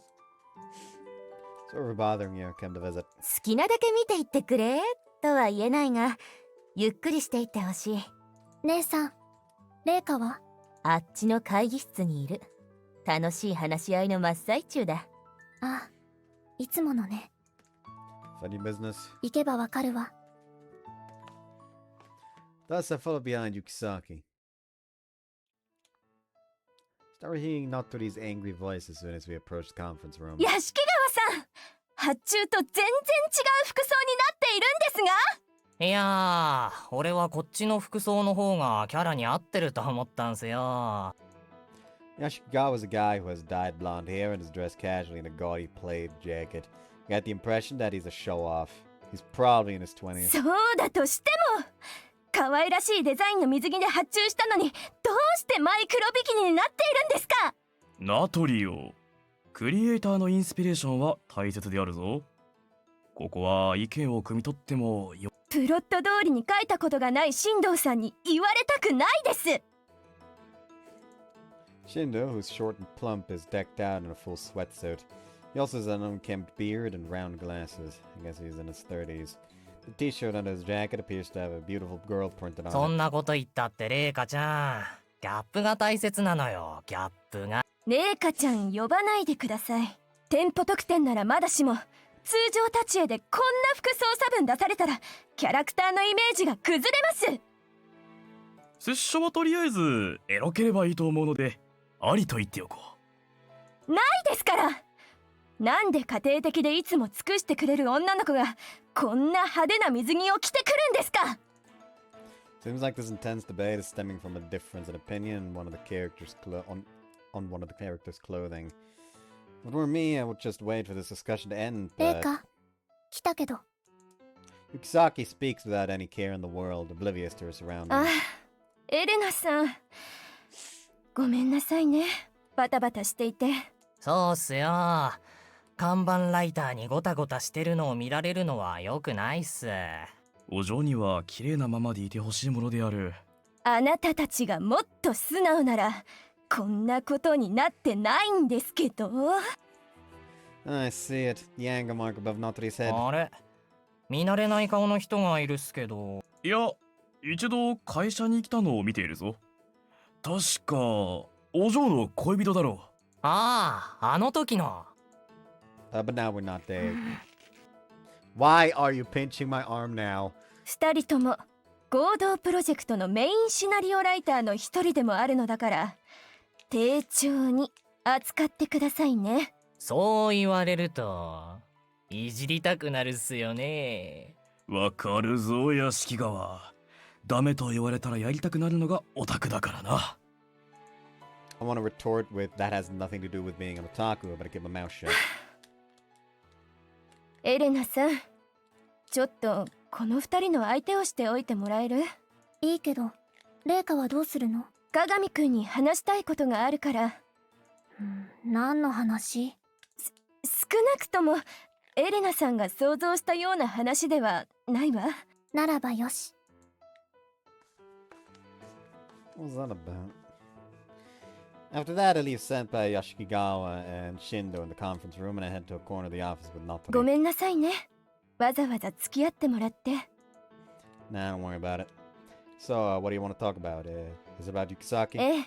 Sorry for bothering you. Came to visit. 好きなだけ見ていってくれとは言えないが、ゆっくりしていってほしい。姉さん、レイカは？あっちの会議室にいる。楽しい話し合いの真っ最中だ。あ、いつものね。 Funny business. 行けばわかるわ。 Thus, I followed behind Yukisaki. Started hearing not to these angry voices as soon as we approached the conference room. 屋敷川さん、発注と全然違う服装になっているんですが。いやー、俺はこっちの服装の方がキャラに合ってると思ったんすよ。 Yashigawa was a guy who has dyed blonde hair and is dressed casually in a gaudy plaid jacket. I got the impression that he's a show-off. He's probably in his 20s. そうだとしても、可愛らしいデザインの水着で発注したのに、どうしてマイクロビキニになっているんですか？ナトリオ、クリエイターのインスピレーションは大切であるぞ。ここは意見を汲み取ってもよ。プロット通りに書いたことがない進藤さんに言われたくないです。 Shindo, who's short and plump, is decked out in a full sweatsuit. He also has an unkempt beard and round glasses. I guess he's in his 30s. The t-shirt under his jacket appears to have a beautiful girl printed on そ it. んなこと言ったってレイカちゃん、ギャップが大切なのよ、ギャップが。レイカちゃん呼ばないでください。店舗特典ならまだしも、通常立ち絵でこんな副操作文出されたらキャラクターのイメージが崩れます。拙者はとりあえずエロければいいと思うので、ありと言っておこう。ないですから。なんで家庭的でいつも尽くしてくれる女の子がこんな派手な水着を着てくるんですか。 Seems like this intense debate is stemming from a difference in opinion on one of the characters' clothing. If it were me, I would just wait for this discussion to end, レイ but カ、来たけど。 Yukisaki speaks without any care in the world, oblivious to her surroundings. ああ、エレナさん。ごめんなさいね。バタバタしていて。そうっすよ。看板ライターにゴタゴタしてるのを見られるのは良くないっす。お嬢には綺麗なままでいてほしいものである。あなたたちがもっと素直ならこんなことになってないんですけど。 I see it. The anger mark above Natori's head. あれ、見慣れない顔の人がいるっすけど。いや、一度会社に来たのを見ているぞ。確かお嬢の恋人だろう。ああ、あの時の。But now we're not there. Why are you pinching my arm now? 二人とも合同プロジェクトのメインシナリオライターの一人でもあるのだから丁重に扱ってくださいね。そう言われるといじりたくなるっすよね。わかるぞ屋敷川。ダメと言われたらやりたくなるのがオタクだからな。I want to retort with that has nothing to do with being an otaku, but I keep my mouth shut. エレナさん、ちょっとこの二人の相手をしておいてもらえる？いいけど、レイカはどうするの？鏡くんに話したいことがあるから。何の話？少なくともエレナさんが想像したような話ではないわ。ならばよし。What was that about? After that, I leave Senpai Yashikigawa and Shindo in the conference room and I head to a corner of the office with Natori. ごめんなさいね。わざわざ付き合ってもらって。Nah, don't worry about it. So, what do you want to talk about? Is it about Yukisaki? ええ。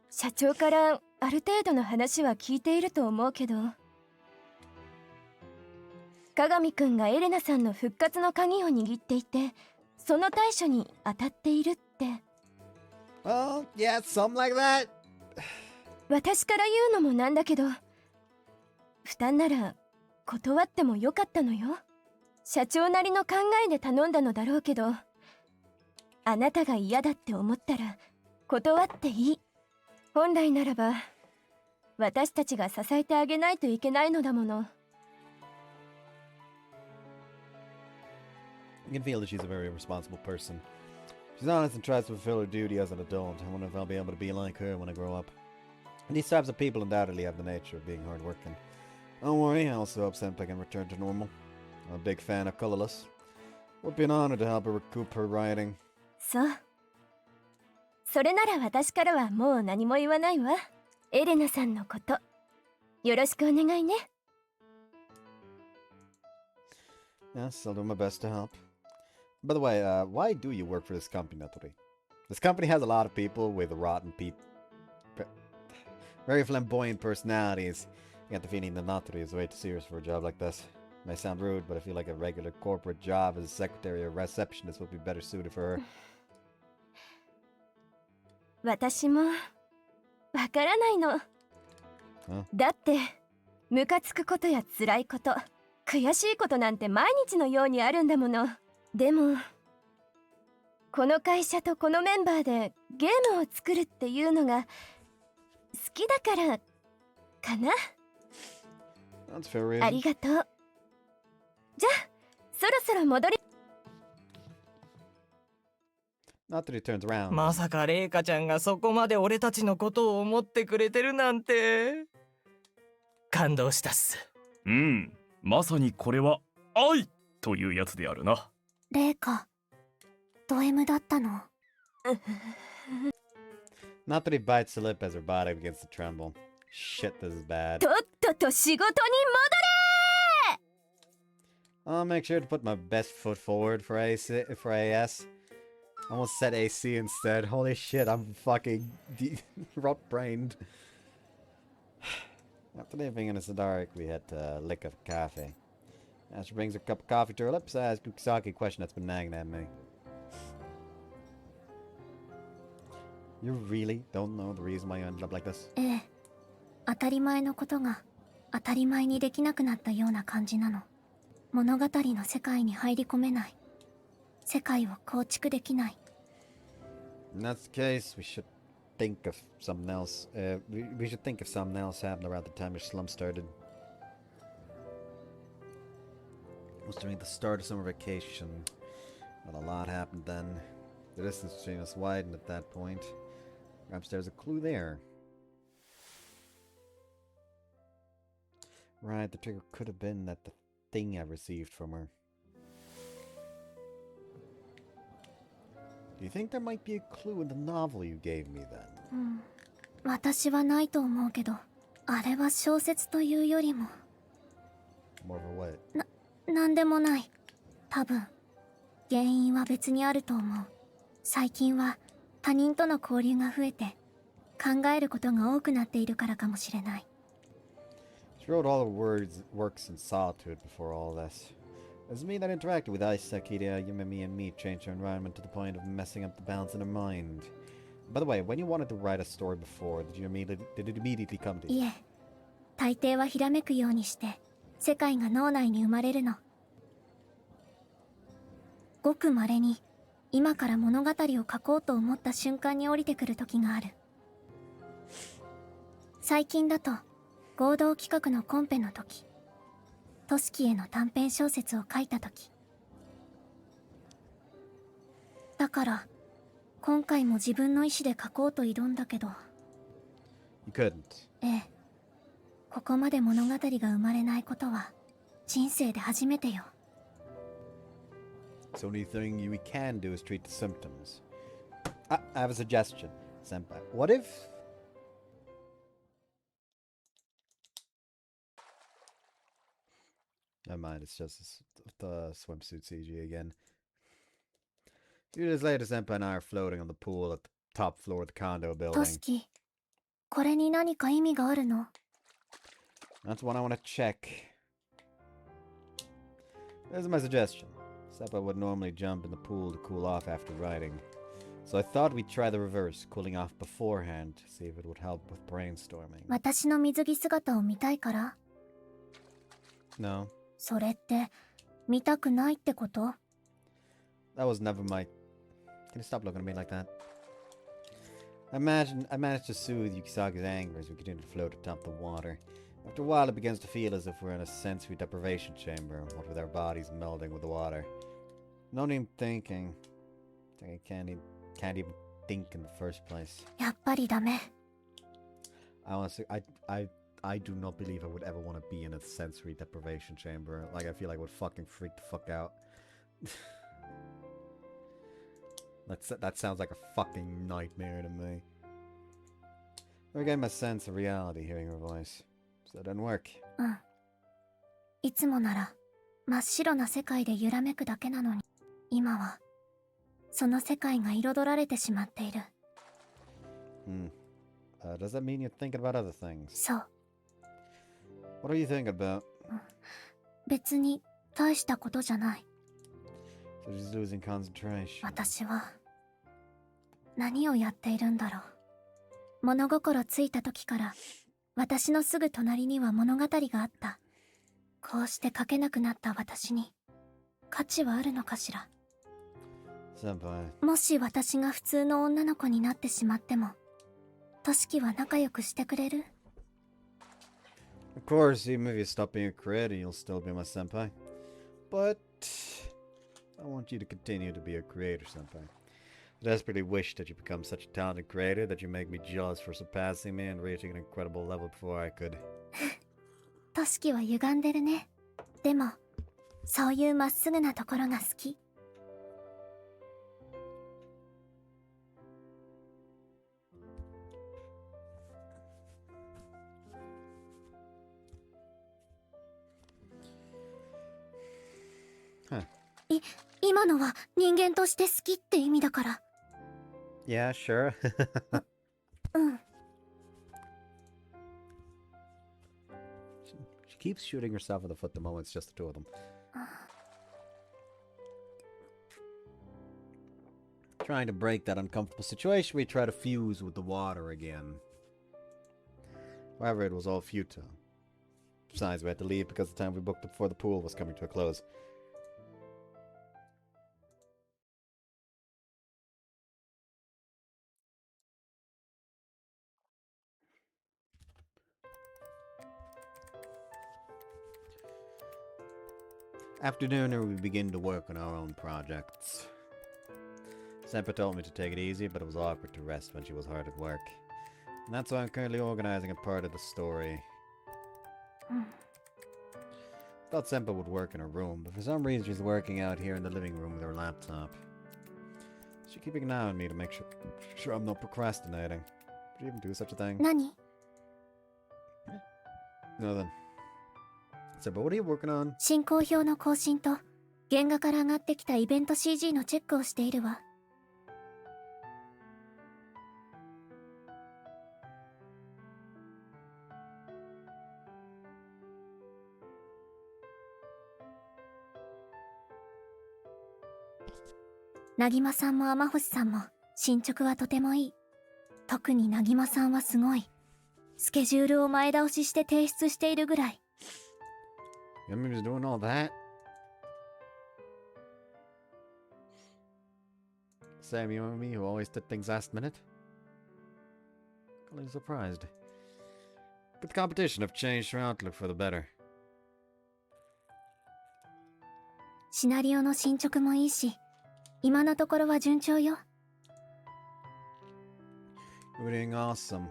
社長からある程度の話は聞いていると思うけど、鏡くんがエレナさんの復活の鍵を握っていて、その対処に当たっているって。Well, yeah, something like that. 私から言うのもなんだけど、負担なら断ってもよかったのよ。社長なりの考えで頼んだのだろうけど、あなたが嫌だって思ったら断っていい。本来ならば私たちが支えてあげないといけないのだもの。 You can feel that she's a very responsible person. She's honest and tries to fulfill her duty as an adult. I wonder if I'll be able to be like her when I grow up. And these types of people undoubtedly have the nature of being hardworking. Don't worry, I also hope Senpai can return to normal. I'm a big fan of Colorless. Would be an honor to help her recoup her writing. そう。それなら私からはもう何も言わないわ。エレナさんのこと、よろしくお願いね。Yes, I'll do my best to help. By the way, why do you work for this company, Natori? This company has a lot of people with very flamboyant personalities. I get the feeling that Natori is way too serious for a job like this. It may sound rude, but I feel like a regular corporate job as a secretary or receptionist would be better suited for her. 私もわからないの。だってムカつくことや辛いこと、悔しいことなんて毎日のようにあるんだもの。でもこの会社とこのメンバーでゲームを作るっていうのが好きだからかな。 That's fair, ありがとう。じゃあそろそろ戻り。 Natori turns around. まさかレイカちゃんがそこまで俺たちのことを思ってくれてるなんて。感動したっす。まさにこれは愛というやつであるな。レイカ、ド M だったの？ Not that he bites the lip as her body begins to tremble. Shit, this is bad. とっとと仕事に I'll make sure to put my best foot forward for AS. I almost said AC instead. Holy shit, I'm fucking rot-brained. After leaving in a Sadarik, we had to lick a cafe. As she brings her cup of coffee to her lips, I ask Koushiki a question that's been nagging at me. You really don't know the reason why you ended up like this? ええ、当たり前のことが当たり前にできなくなったような感じなの。物語の世界に入り込めない。世界を構築できない。 In that case, we should think of something else. We should think of something else happened around the time your slump started. It was during the start of summer vacation. But a lot happened then. The distance between us widened at that point. Perhaps there's a clue there. Right, the trigger could have been that the thing I received from her. Do you think there might be a clue in the novel you gave me then? うん、私はないと思うけど、あれは小説というよりも More of a what? なんでもない。多分原因は別にあると思う。最近は他人との交流が増えて考えることが多くなっているからかもしれない。 She wrote all her works in solitude before all this. It was me that interacted with Isaki, Yumemi, and me changed her environment to the point of messing up the balance in her mind. By the way, when you wanted to write a story before, did it immediately come to you? いえ、大抵はひらめくようにして世界が脳内に生まれるの。ごく稀に今から物語を書こうと思った瞬間に降りてくる時がある。最近だと合同企画のコンペの時、トシキへの短編小説を書いた時。だから今回も自分の意思で書こうと挑んだけど。 You couldn't. ええ、ここまで物語が生まれないことは人生で初めてよ。 The only thing we can do is treat the symptoms. I have a suggestion, Senpai. What if... Never mind, it's just the swimsuit CG again. A few days later, Senpai and I are floating on the pool at the top floor of the condo ト building. シキ、これに何か意味があるの？ That's what I want to check. There's my suggestion. Senpai would normally jump in the pool to cool off after riding. So I thought we'd try the reverse, cooling off beforehand, to see if it would help with brainstorming. 私の水着姿を見たいから？ No, それって見たくないってこと？ that was never my... Can you stop looking at me like that? I managed to soothe Yukisaki's anger as we continued to float atop the water. After a while, it begins to feel as if we're in a sensory deprivation chamber, what with our bodies melding with the water. Not even thinking. I can't even think in the first place. やっぱりダメ。 Honestly, I do not believe I would ever want to be in a sensory deprivation chamber. Like, I feel like I would fucking freak the fuck out. That sounds like a fucking nightmare to me. I regained my sense of reality hearing her voice. So it didn't work. うん。いつもなら真っ白な世界で揺らめくだけなのに、今はその世界が彩られてしまっている。Does that mean you're thinking about other things? そう。 What are you thinking about? 別に大したことじゃない。 So she's losing concentration. 私は何をやっているんだろう。物心ついた時から私のすぐ隣には物語があった。こうして書けなくなった私に価値はあるのかしら。 Senpai. もし私が普通の女の子になってしまっても、トシキは仲良くしてくれる？ Of course, even if you stop being a creator, you'll still be my senpai. But I want you to continue to be a creator, senpai. I desperately wish that you become such a talented creator that you make me jealous for surpassing me and reaching an incredible level before I could. トシキは歪んでるね。でも、そういうまっすぐなところが好き。Huh. 今のは人間として好きって意味だから。 Yeah, sure. うん。 She keeps shooting herself in the foot the moment it's just the two of them. Trying to break that uncomfortable situation, we try to fuse with the water again. However, it was all futile. Besides, we had to leave because the time we booked before the pool was coming to a close. After dinner, we begin to work on our own projects. Senpai told me to take it easy, but it was awkward to rest when she was hard at work. And that's why I'm currently organizing a part of the story. Thought Senpai would work in her room, but for some reason she's working out here in the living room with her laptop. She's keeping an eye on me to make sure I'm not procrastinating. Would you even do such a thing? 何？ Nothing. Senpai, what are you working on? 進行表の更新と原画から上がってきたイベント CG のチェックをしているわ。なぎまさんも天星さんも進捗はとてもいい。特になぎまさんはすごい。スケジュールを前倒しして提出しているぐらい。Yumi was doing all that? Same Yumi who always did things last minute? Feeling surprised. But the competition have changed her outlook for the better. シナリオの進捗もいいし、今のところは順調よ。You're doing awesome.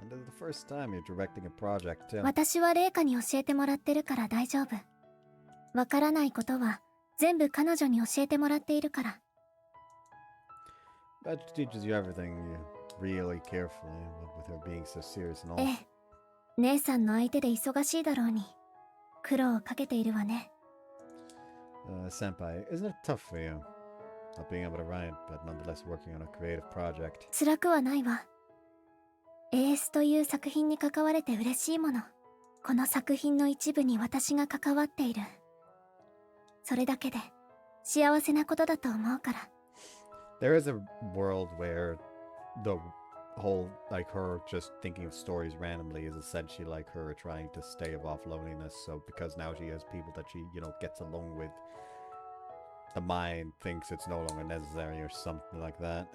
And this is the first time you're directing a project too. 私はレイカに教えてもらってるから大丈夫。わからないことは全部彼女に教えてもらっているから。Bet she teaches you everything really carefully, what with her being so serious and all. ええ、姉さんの相手で忙しいだろうに。苦労をかけているわね。Senpai, isn't it tough for you? Not being able to write, but nonetheless working on a creative project. 辛くはないわ。AS という作品に関われて嬉しいもの。この作品の一部に私が関わっている。それだけで幸せなことだと思うから。There is a world where the whole, like her just thinking of stories randomly is essentially like her trying to stave off loneliness. So because now she has people that she, gets along with, the mind thinks it's no longer necessary or something like that.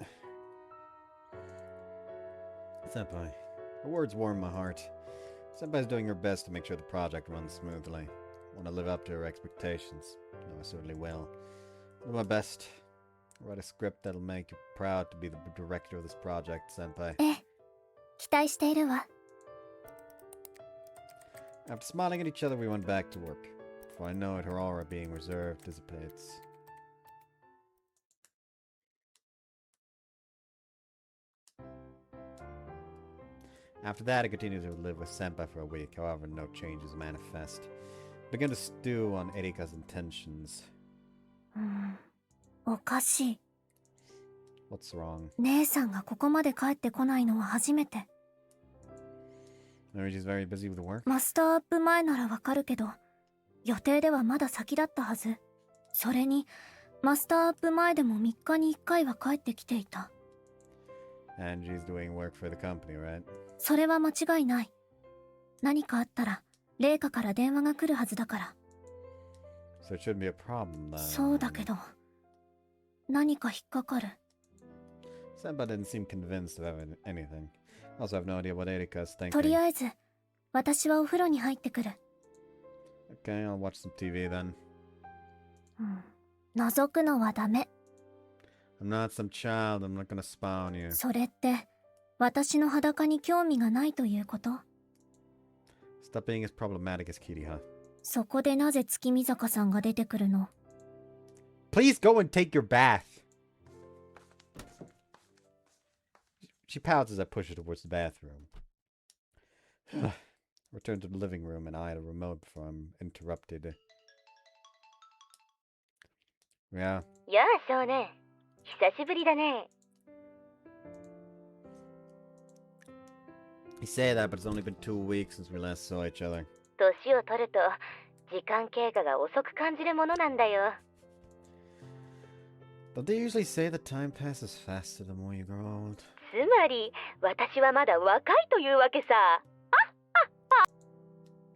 Senpai, her words warm my heart. Senpai's doing her best to make sure the project runs smoothly. I want to live up to her expectations. No, I certainly will. I'll do my best. I'll write a script that'll make you proud to be the director of this project, Senpai. ええ、期待しているわ。After smiling at each other, we went back to work. Before I know it, her aura being reserved dissipates. After that, I continued to live with Senpai for a week. However, no changes manifest. I began to stew on Erika's intentions. おかしい。 What's wrong? 姉さんがここまで帰ってこないのは初めて。 Maybe she's very busy with work? マスターアップ前ならわかるけど、予定ではまだ先だったはず。それに、マスターアップ前でも3日に1回は帰ってきていた。 And she's doing work for the company, right? それは間違いない。何かあったら、レイカから電話が来るはずだから。 So it shouldn't be a problem then. そうだけど、何か引っかかる。 Senpai didn't seem convinced of anything. Also, I have no idea what Erika is thinking. とりあえず、私はお風呂に入ってくる。 Okay, I'll watch some TV then. 覗くのはダメ。 I'm not some child. I'm not gonna spy on you. それって、私の裸に興味がないということ？ Stop being as problematic as Kiriha. そこでなぜ月見坂さんが出てくるの？ Please go and take your bath. She pouts as I push her towards the bathroom. Return to the living room and eye the remote before I'm interrupted. Yeah. やあ少年、久しぶりだね。 You say that, but it's only been 2 weeks since we last saw each other. 年を取ると時間経過が遅く感じるものなんだよ。 Don't they usually say that time passes faster the more you grow old? つまり私はまだ若いというわけさ。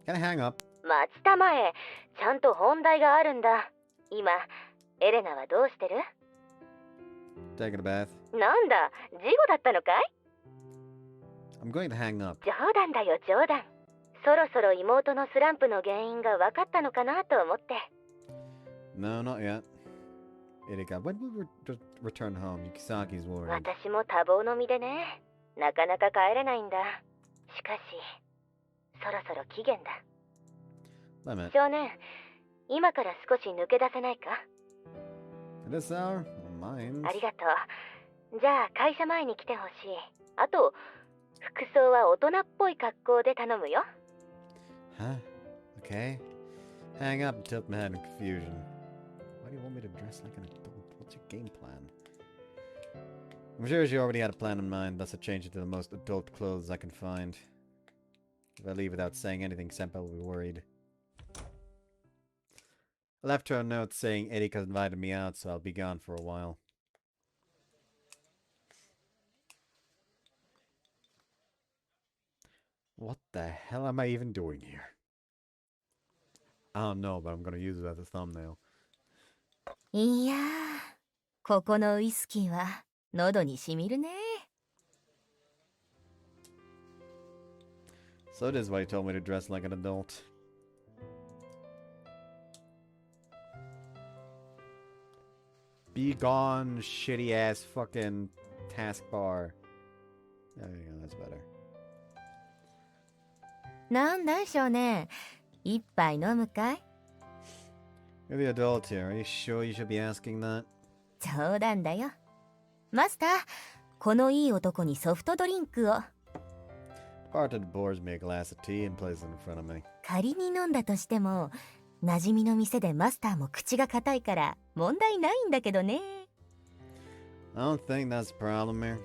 Can I hang up? 待ちたまえ、ちゃんと本題があるんだ。今エレナはどうしてる？ Taking a bath. なんだ、事後だったのかい？ I'm going to hang up. 冗談だよ冗談。そろそろ妹のスランプの原因が分かったのかなと思って。 No, not yet. Erika, when will we return home? Yukisaki's worried. 私も多忙の身でね、なかなか帰れないんだ。しかしそろそろ期限だ。 Limit. 少年、今から少し抜け出せないか？ At this hour? Mine. ありがとう。じゃあ会社前に来てほしい。あと服装は大人っぽい格好で頼むよ。 Huh? Okay. Hang up and tilt my head in confusion. Why do you want me to dress like an adult? What's your game plan? I'm sure she already had a plan in mind, thus I changed it to the most adult clothes I can find. If I leave without saying anything, Senpai will be worried. I left her a note saying Erika invited me out, so I'll be gone for a while. What the hell am I even doing here? I don't know, but I'm gonna use it as a thumbnail. いやー、ここのウイスキーは喉にしみるね。 So it is why you told me to dress like an adult. Be gone, shitty ass fucking taskbar. There you go, that's better. なんだい少年、一杯飲むかい？ You're the adult here. Are you sure you should be asking that? 冗談だよ。マスター、このいい男にソフトドリンクを。 Bartender pours me a glass of tea and places it in front of me. 仮に飲んだとしても、馴染みの店でマスターも口が硬いから問題ないんだけどね。 I don't think that's the problem here.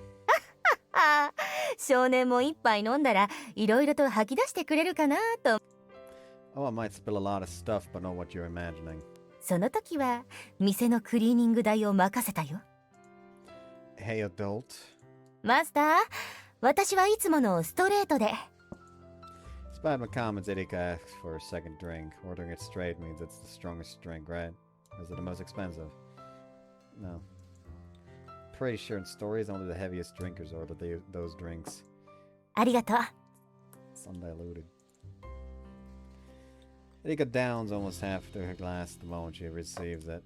ああ、少年も一杯飲んだらいろいろと吐き出してくれるかなと。 Oh, I might spill a lot of stuff, but not what you're imagining. その時は店のクリーニング代を任せたよ。 Hey, adult. マスター、私はいつものストレートで。 Despite my comments, Erika asks for a second drink. Ordering it straight means it's the strongest drink, right? Or is it the most expensive? No. Pretty sure in stories only the heaviest drinkers order those drinks. ありがとう。 It's undiluted. Erika downs almost half through her glass the moment she receives it.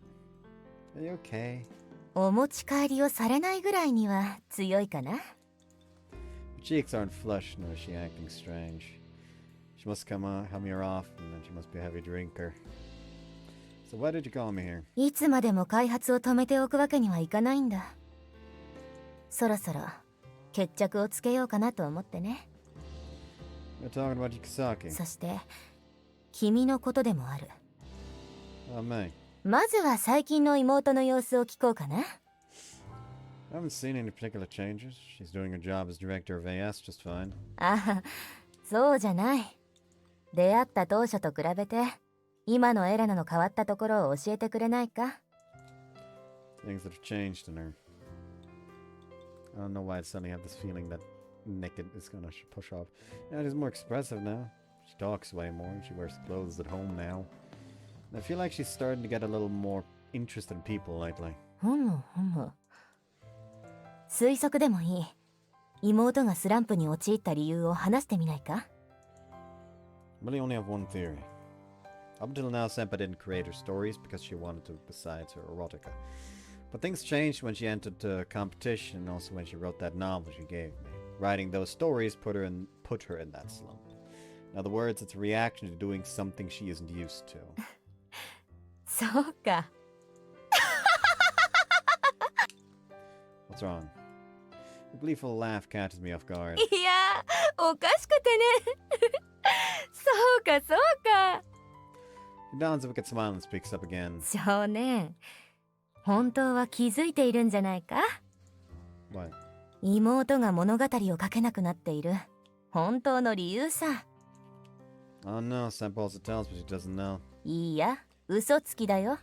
Are you okay? お持ち帰りをされないぐらいには強いかな。 Her cheeks aren't flushed, nor is she acting strange. She must help me off, and then she must be a heavy drinker. So why did you call me here? いつまでも開発を止めておくわけにはいかないんだ。そろそろ決着をつけようかなと思ってね。 We're talking about Yukisaki. そして君のことでもある。 Oh, me. まずは最近の妹の様子を聞こうかな。 I haven't seen any particular changes. She's doing her job as director of AS just fine. ああ、そうじゃない。出会った当初と比べて今のエレナの変わったところを教えてくれないか？ Things that have changed in her. I don't know why I suddenly have this feeling that naked is gonna push off. Yeah, she's more expressive now. She talks way more. She wears clothes at home now. And I feel like she's starting to get a little more interested in people lately. ふむふむ。推測でもいい。妹がスランプに陥った理由を話してみないか？ I really only have one theory. Up until now, Senpai didn't create her stories because she wanted to besides her erotica. But things changed when she entered the competition and also when she wrote that novel she gave me. Writing those stories put her in that slump. In other words, it's a reaction to doing something she isn't used to. そうか。 What's wrong? The gleeful laugh catches me off guard. いや、おかしくてね。そうかそうか。 She dons a wicked smile and speaks up again. 少年、本当は気づいているんじゃないか？ What? 妹が物語を書けなくなっている本当の理由さ。Oh no, Senpai also tells me she doesn't know. いいや、嘘つきだよ。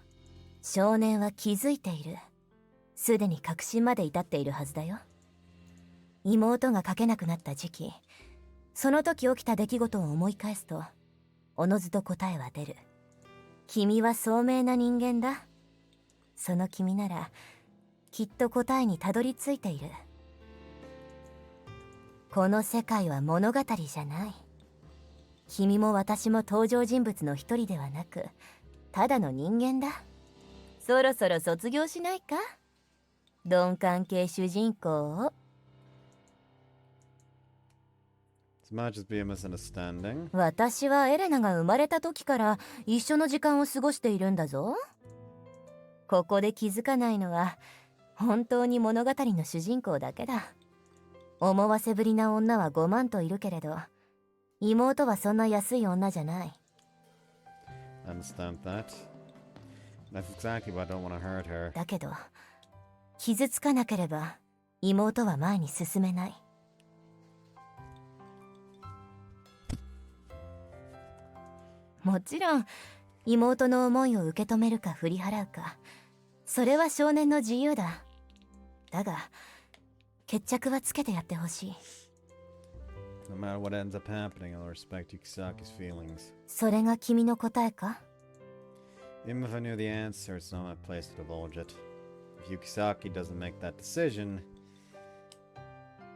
少年は気づいている。すでに確信まで至っているはずだよ。妹が書けなくなった時期、その時起きた出来事を思い返すと、おのずと答えは出る。君は聡明な人間だ。その君なら、きっと答えにたどり着いている。この世界は物語じゃない。君も私も登場人物の一人ではなく、ただの人間だ。そろそろ卒業しないか？鈍感系主人公を。This might just be a misunderstanding. 私はエレナが生まれた時から一緒の時間を過ごしているんだぞ。ここで気づかないのは本当に物語の主人公だけだ。思わせぶりな女は5万といるけれど、妹はそんな安い女じゃない。I understand that. That's exactly why I don't want to hurt her. だけど傷つかなければ妹は前に進めない。もちろん妹の思いを受け止めるか振り払うか、それは少年の自由だ。だが決着はつけてやってほしい。 No matter what ends up happening, I'll respect Yukisaki's feelings. それが君の答えか？ Even if I knew the answer, it's not my place to divulge it. If Yukisaki doesn't make that decision,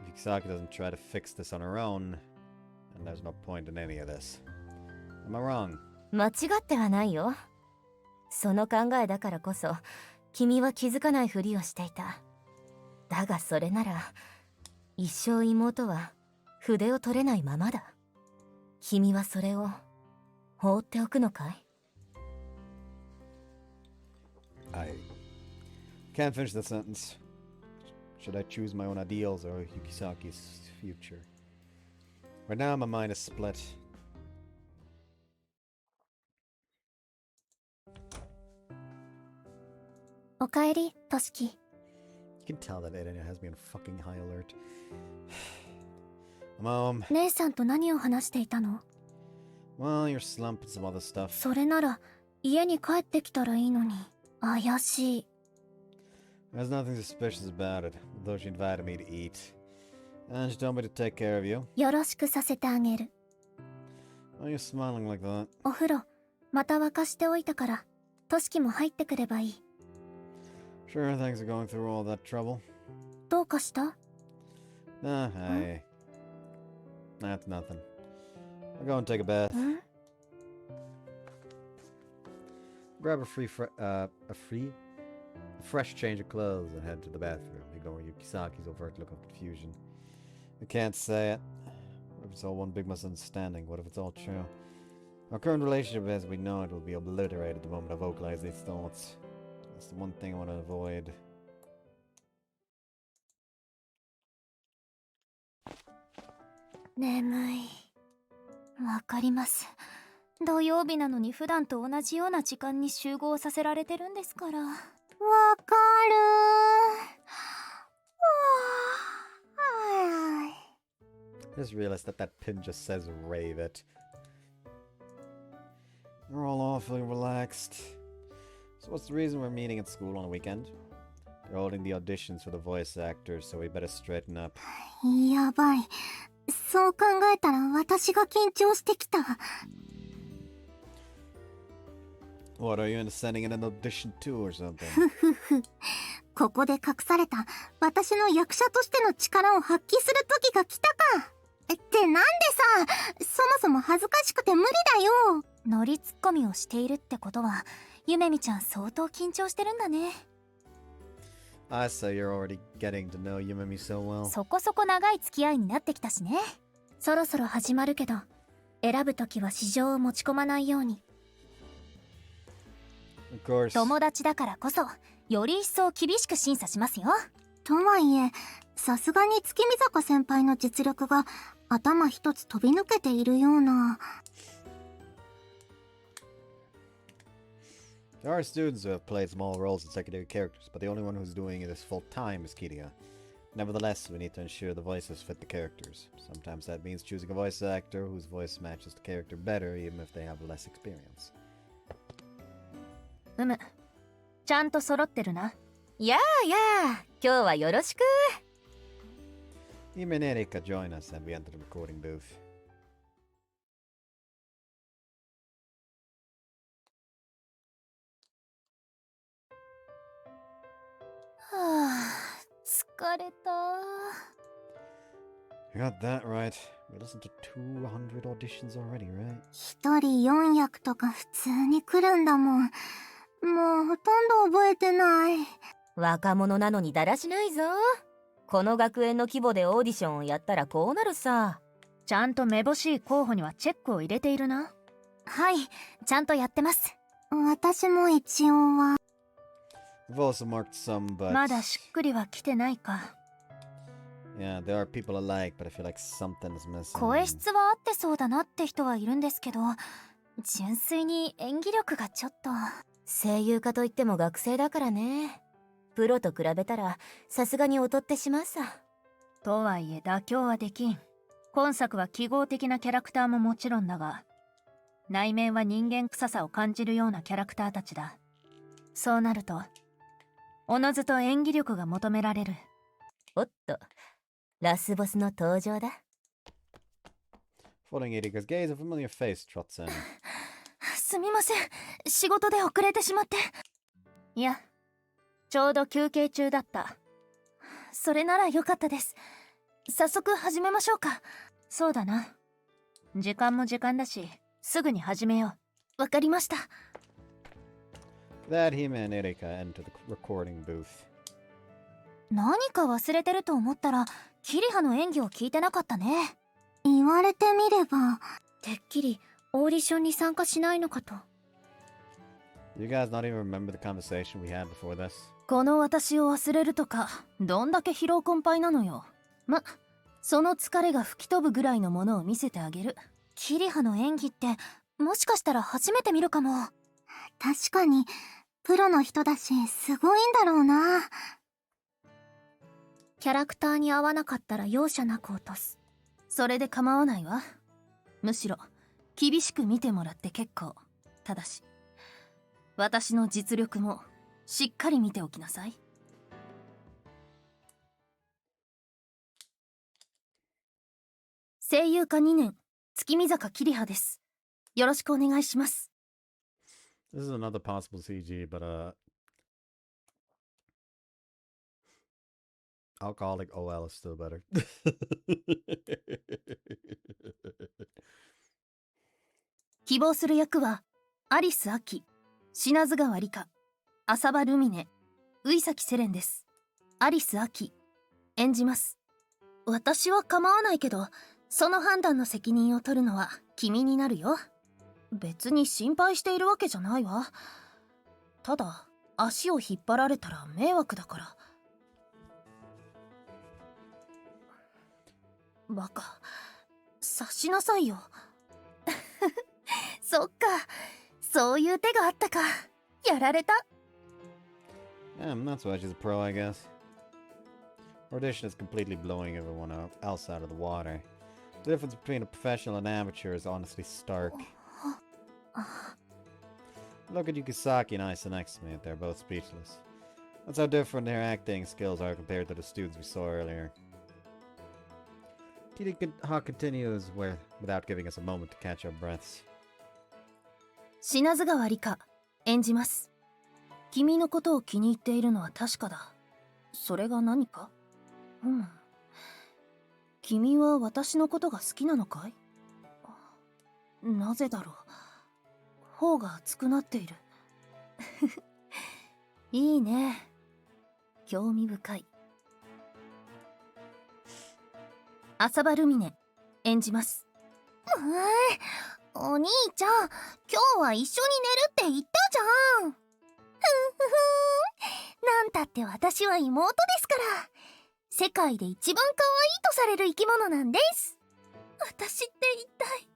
if Yukisaki doesn't try to fix this on her own, then there's no point in any of this. Am I wrong? 間違ってはないよ。その考えだからこそ君は気づかないふりをしていた。だがそれなら一生妹は筆を取れないままだ。君はそれを放っておくのかい？ I can't finish the sentence. Should I choose my own ideals or Yukisaki's future? Right now, my mind is split. Okaeri, Toshiki. You can tell that Erenia has me on fucking high alert. I'm home. 姉さんと何を話していたの？ Well, you're slumping some other stuff. それなら家に帰ってきたらいいのに。怪しい。There's nothing suspicious about it, although she invited me to eat. And she told me to take care of you. よろしくさせてあげる。Why are you smiling like that? お風呂また沸かしておいたから、トシキも入ってくればいい。 Sure, thanks for going through all that trouble. どうかした？ Nah, hey. That's nothing. I'll go and take a bath. ん？ Grab a fresh change of clothes and head to the bathroom, ignoring Yukisaki's overt look of confusion. I can't say it. What if it's all one big misunderstanding? What if it's all true? Our current relationship as we know it will be obliterated the moment I vocalize these thoughts. That's the one thing I want to avoid. 眠い。わかります。土曜日なのに普段と同じような時間に集合させられてるんですから。わかる。I just realized that that pin just says rave it. We're all awfully relaxed. So what's the reason we're meeting at school on a weekend? They're holding the auditions for the voice actors, so we better straighten up. やばい。そう考えたら私が緊張してきた。What, are you sending in an audition too or something? ここで隠された私の役者としての力を発揮する時が来たか。ってなんでさ、そもそも恥ずかしくて無理だよ。ノリツッコミをしているってことは、ゆめみちゃん相当緊張してるんだね。I say you're already getting to know Yumemi so well. そこそこ長い付き合いになってきたしね。そろそろ始まるけど、選ぶ時は市場を持ち込まないように。Of course. 友達だからこそ、より一層厳しく審査しますよ。とはいえ、さすがに月見坂先輩の実力が頭一つ飛び抜けているような。There are students who have played small roles in secondary characters, but the only one who's doing this full time is Kiria. Nevertheless, we need to ensure the voices fit the characters. Sometimes that means choosing a voice actor whose voice matches the character better, even if they have less experience. ちゃんと揃ってるな。やあやあ、今日はよろしく。 Ime and Erika join us and we enter the recording booth. はあ、疲れた。 You got that right. We listened to 200 auditions already, right? 一人4役とか普通に来るんだもん。もうほとんど覚えてない。若者なのにだらしないぞ。この学園の規模でオーディションをやったらこうなるさ。ちゃんとめぼしい候補にはチェックを入れているな。はい、ちゃんとやってます。私も一応は。We've also marked some, but... まだしっくりは来てないか。Yeah, there are people I like, but I feel like something is missing. 声質は合ってそうだなって人はいるんですけど、純粋に演技力がちょっと。声優家といっても学生だからね。プロと比べたらさすがに劣ってしまうさ。とはいえ妥協はできん。今作は記号的なキャラクターももちろんだが、内面は人間臭さを感じるようなキャラクターたちだ。そうなるとおのずと演技力が求められる。おっと、ラスボスの登場だ。Following Erika's gaze, a familiar face trots in. すみません、仕事で遅れてしまって。いや、ちょうど休憩中だった。それならよかったです。早速始めましょうか。そうだな、時間も時間だし、すぐに始めよう。わかりました。That Hime and Erika enter the recording booth. 何か忘れてると思ったらキリハの演技を聞いてなかったね。言われてみれば。てっきりオーディションに参加しないのかと。 You guys not even remember the conversation we had before this? この私を忘れるとか、どんだけ疲労困憊なのよ。ま、その疲れが吹き飛ぶぐらいのものを見せてあげる。キリハの演技ってもしかしたら初めて見るかも。確かにプロの人だしすごいんだろうな。キャラクターに合わなかったら容赦なく落とす。それで構わないわ。むしろ厳しく見てもらって結構。ただし私の実力もしっかり見ておきなさい。声優科2年月見坂キリハです。よろしくお願いします。 This is another possible CG, but alcoholic OL is still better. 希望する役はアリス・アキ、品津川理香、浅場ルミネ、上崎セレンです。アリス・アキ演じます。私は構わないけど、その判断の責任を取るのは君になるよ。別に心配しているわけじゃないわ。ただ足を引っ張られたら迷惑だから。バカ、察しなさいよ。そっか、そういう手があったか。やられた。That's why she's a pro, I guess. Audition is completely blowing everyone else out of the water. The difference between a professional and amateur is honestly stark. Look at Yukisaki and Isa next to me, they're both speechless. That's how different their acting skills are compared to the students we saw earlier. Kiriha continues without giving us a moment to catch our breaths. 品津川理香演じます。君のことを気に入っているのは確かだ。それが何か？君は私のことが好きなのかい？なぜだろう。頬が熱くなっている。いいね。興味深い。浅場ルミネ演じます。お兄ちゃん、今日は一緒に寝るって言ったじゃん。なんたって私は妹ですから。世界で一番可愛いとされる生き物なんです。私って一体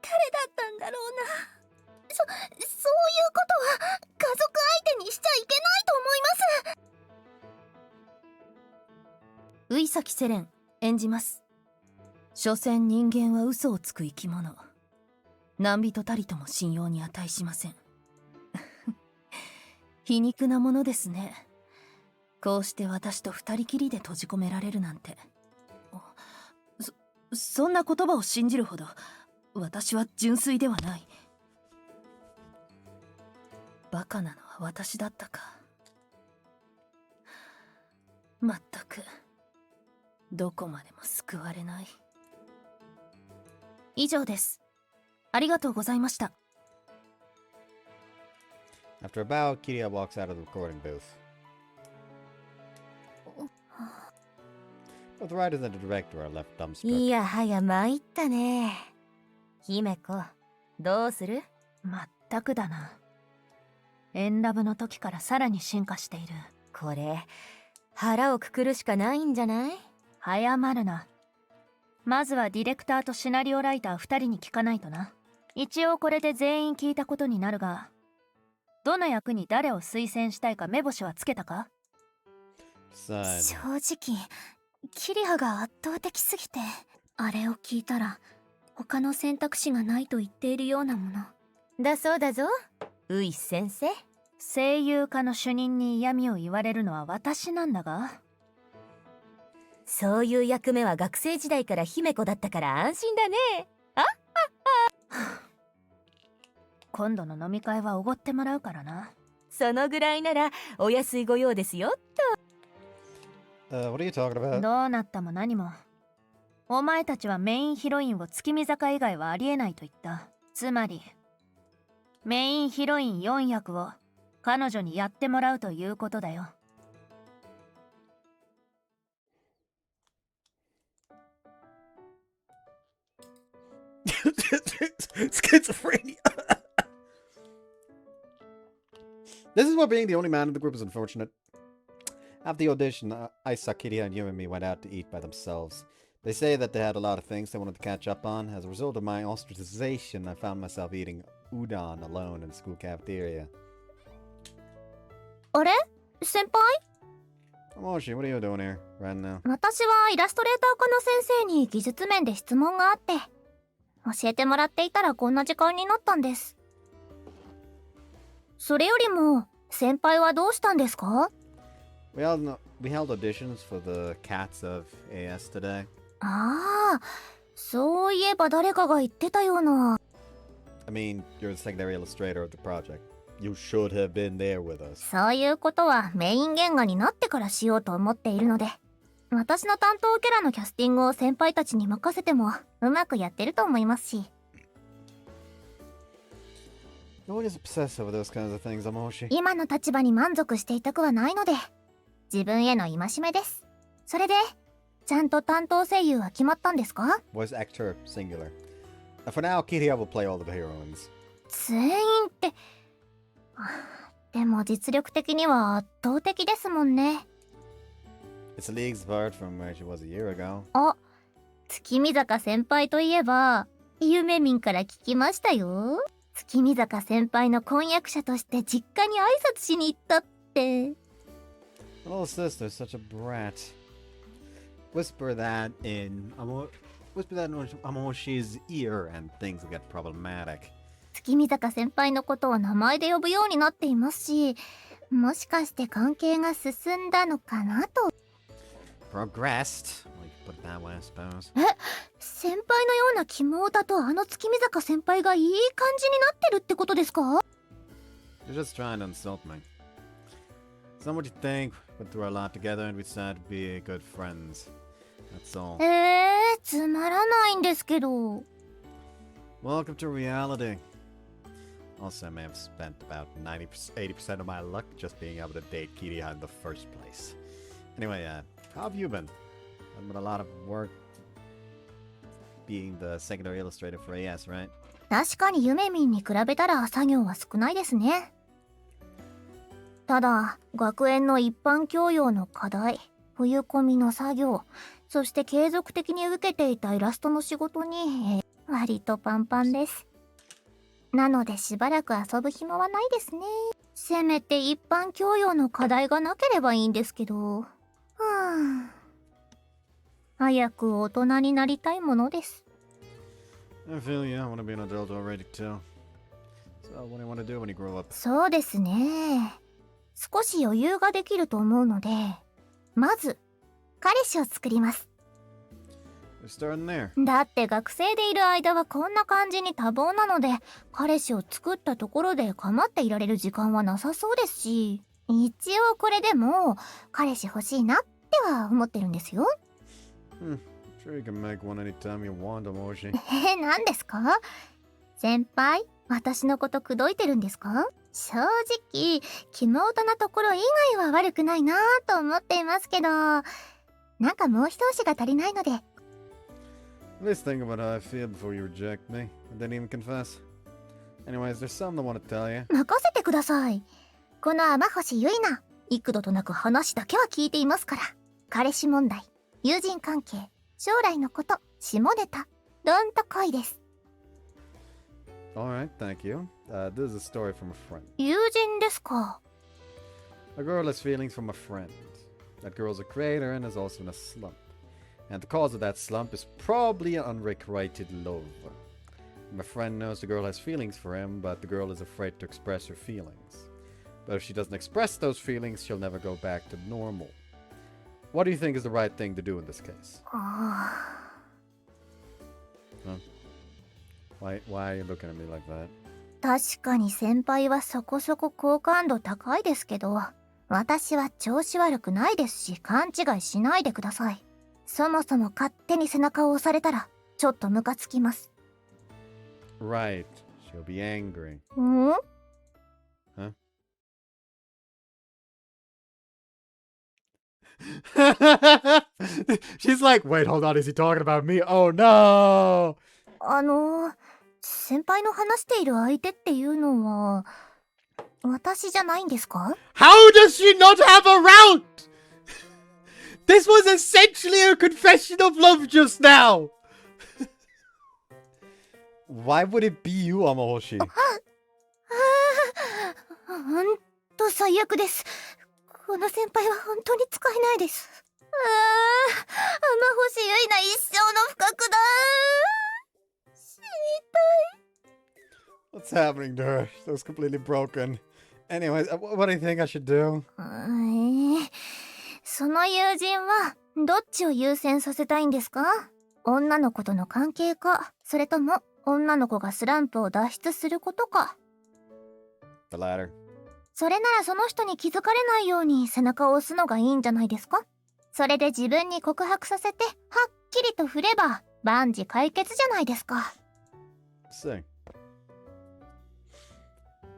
誰だったんだろうな。そういうことは家族相手にしちゃいけないと思います。宇崎セレン演じます。所詮人間は嘘をつく生き物。何人たりとも信用に値しません。皮肉なものですね。こうして私と二人きりで閉じ込められるなんて。そんな言葉を信じるほど私は純粋ではない。バカなのは私だったか。まったくどこまでも救われない。以上です。ありがとうございました。 After a bow, Kiria walks out of the recording booth. Both the writers and the director are left い dumbstruck. やはや参ったね。姫子、どうする？まったくだな。エンラブの時からさらに進化している。これ、腹をくくるしかないんじゃない？早まるな。まずはディレクターとシナリオライター2人に聞かないとな。一応これで全員聞いたことになるが、どの役に誰を推薦したいか目星はつけたか？ Besides, 正直キリハが圧倒的すぎて、あれを聞いたら他の選択肢がないと言っているようなもの。だそうだぞ、ウイス先生。声優家の主任に嫌味を言われるのは私なんだが。そういう役目は学生時代から姫子だったから安心だね。今度の飲み会はおごってもらうからな。そのぐらいならお安いご用ですよ。 what are you talking about? どうなったも何も、お前たちはメインヒロインを月見坂以外はありえないと言った。つまりメインヒロイン4役を彼女にやってもらうということだよ。Schizophrenia. This is why being the only man in the group is unfortunate. After the audition, Kiria and Yumi went out to eat by themselves. They say that they had a lot of things they wanted to catch up on. As a result of my ostracization, I found myself eating udon alone in the school cafeteria. あれ？先輩？ Moshi, what are you doing here right now? 私はイラストレーター科の先生に技術面で質問があって、教えてもらっていたらこんな時間になったんです。それよりも先輩はどうしたんですか？ We held auditions for the cats of AS today. ああ、そういえば誰かが言ってたような。 I mean, you're the secondary illustrator of the project. You should have been there with us. そういうことはメイン原画になってからしようと思っているので、私の担当キャラのキャスティングを先輩たちに任せてもうまくやってると思いますし。No one is obsessed over those kinds of things, Amoshi. 今の立場に満足していたくはないので、自分への戒めです。それでちゃんと担当声優は決まったんですか？ Voice actor singular. For now, Kiria will play all of the heroines. 全員ってでも実力的には圧倒的ですもんね。 It's a leagues apart from where she was a year ago. あ、月見坂先輩といえばゆめみんから聞きましたよ。月見坂先輩の婚約者として実家に挨拶しに行ったって。 Little sister's such a brat. Whisper that in Amoshi's ear and things will get problematic. 月見坂先輩のことを名前で呼ぶようになっていますし、もしかして関係が進んだのかなと。 Progressed. Well, you put it that way, I suppose. 先輩のような肝オタとあの月見坂先輩がいい感じになってるってことですか？ You're just trying to insult me. Some what you think, went through a lot together and we decided to be good friends. That's all. つまらないんですけど。 Welcome to reality. Also, I may have spent about 80% of my luck just being able to date Kiria in the first place. Anyway, how have you been? I've been a lot of work being the secondary illustrator for AS, right? 確かにゆめみんに比べたら作業は少ないですね。ただ学園の一般教養の課題、冬込みの作業、そして継続的に受けていたイラストの仕事に、割とパンパンです。なのでしばらく遊ぶ暇はないですね。せめて一般教養の課題がなければいいんですけど。はあ。早く大人になりたいものです。I feel you. I want to be an adult already too. So what do you want to do when you grow up? そうですね。少し余裕ができると思うので、まず彼氏を作ります。We're starting there. だって学生でいる間はこんな感じに多忙なので、彼氏を作ったところで構っていられる時間はなさそうですし、一応これでも彼氏欲しいなっては思ってるんですよ。Sure you can make one anytime you want, Omoshi. 何ですか？先輩、私のこと口説いてるんですか？正直、キモオタなところ以外は悪くないなぁと思っていますけど、なんかもう一押しが足りないので。Please think about how I feel before you reject me, and then even confess. Anyways, there's something I want to tell you. 任せてください。この天星ゆいな、幾度となく話だけは聞いていますから。彼氏問題、友人関係、将来のこと、下ネタ、どんと恋です。Alright, thank you. This is a story from a friend. 友人ですか。A girl has feelings from a friend. That girl's a creator and is also in a slump. And the cause of that slump is probably unrequited love. My friend knows the girl has feelings for him, but the girl is afraid to express her feelings. But if she doesn't express those feelings, she'll never go back to normal. What do you think is the right thing to do in this case? Huh? Why are you looking at me like that? 確かに先輩はそこそこ好感度高いですけど、私は調子悪くないですし、勘違いしないでください。そもそも勝手に背中を押されたら、ちょっとムカつきます。Right. She'll be angry. んHuh? She's like, wait, hold on, is he talking about me? Oh no! 先輩の話している相手っていうのは、私じゃないんですか？ How does she not have a route? This was essentially a confession of love just now! Why would it be you, Amahoshi? ほんと最悪です。この先輩は本当に使えないです。天星ゆいな一生の不覚だ。死にたい。What's happening to her? She looks completely broken. Anyways, what do you think I should do? その友人はどっちを優先させたいんですか？女の子との関係か、それとも女の子がスランプを脱出することか。The latter. それならその人に気づかれないように背中を押すのがいいんじゃないですか？それで自分に告白させてはっきりと振れば万事解決じゃないですか。Sick.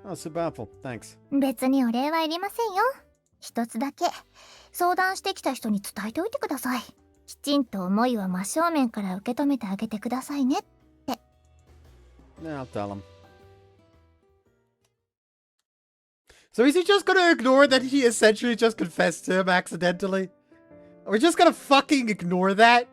Oh, Subapple, thanks. 別にお礼はいりませんよ。一つだけ相談してきた人に伝えておいてください。きちんと思いは真正面から受け止めてあげてくださいねって。Yeah, I'll tell him. So is he just gonna ignore that he essentially just confessed to him accidentally? Are we just gonna fucking ignore that?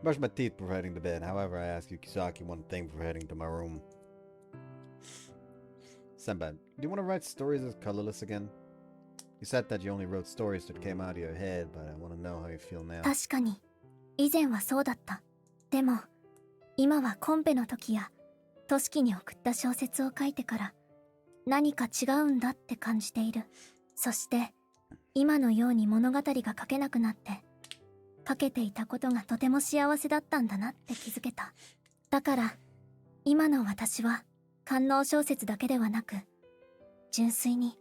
Brush my teeth before heading to bed. However, I ask you, Koushiki, one thing before heading to my room. Senpai, do you want to write stories as colorless again? You said that you only wrote stories that came out of your head, but I want to know how you feel now. 確かに以前はそうだった。でも今はコンペの時やトシキに送った小説を書いてから何か違うんだって感じている。そして今のように物語が書けなくなって書けていたことがとても幸せだったんだなって気づけた。だから今の私は官能小説だけではなく純粋に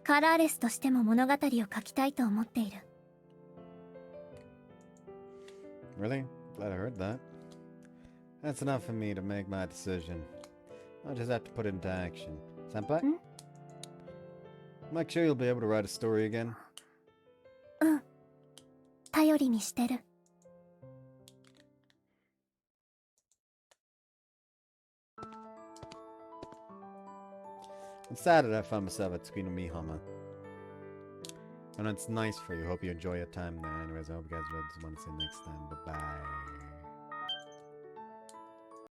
カラーレスとしても物語を書きたいと思っている。Really? Glad I heard that. That's enough for me to make my decision. I'll just have to put it into action. Senpai? Make sure you'll be able to write a story again. うん。頼りにしてる。I'm sad that I found myself at Tsukino Mihama. And it's nice for you. Hope you enjoy your time there. Anyways, I hope you guys want to see you next time. Bye-bye.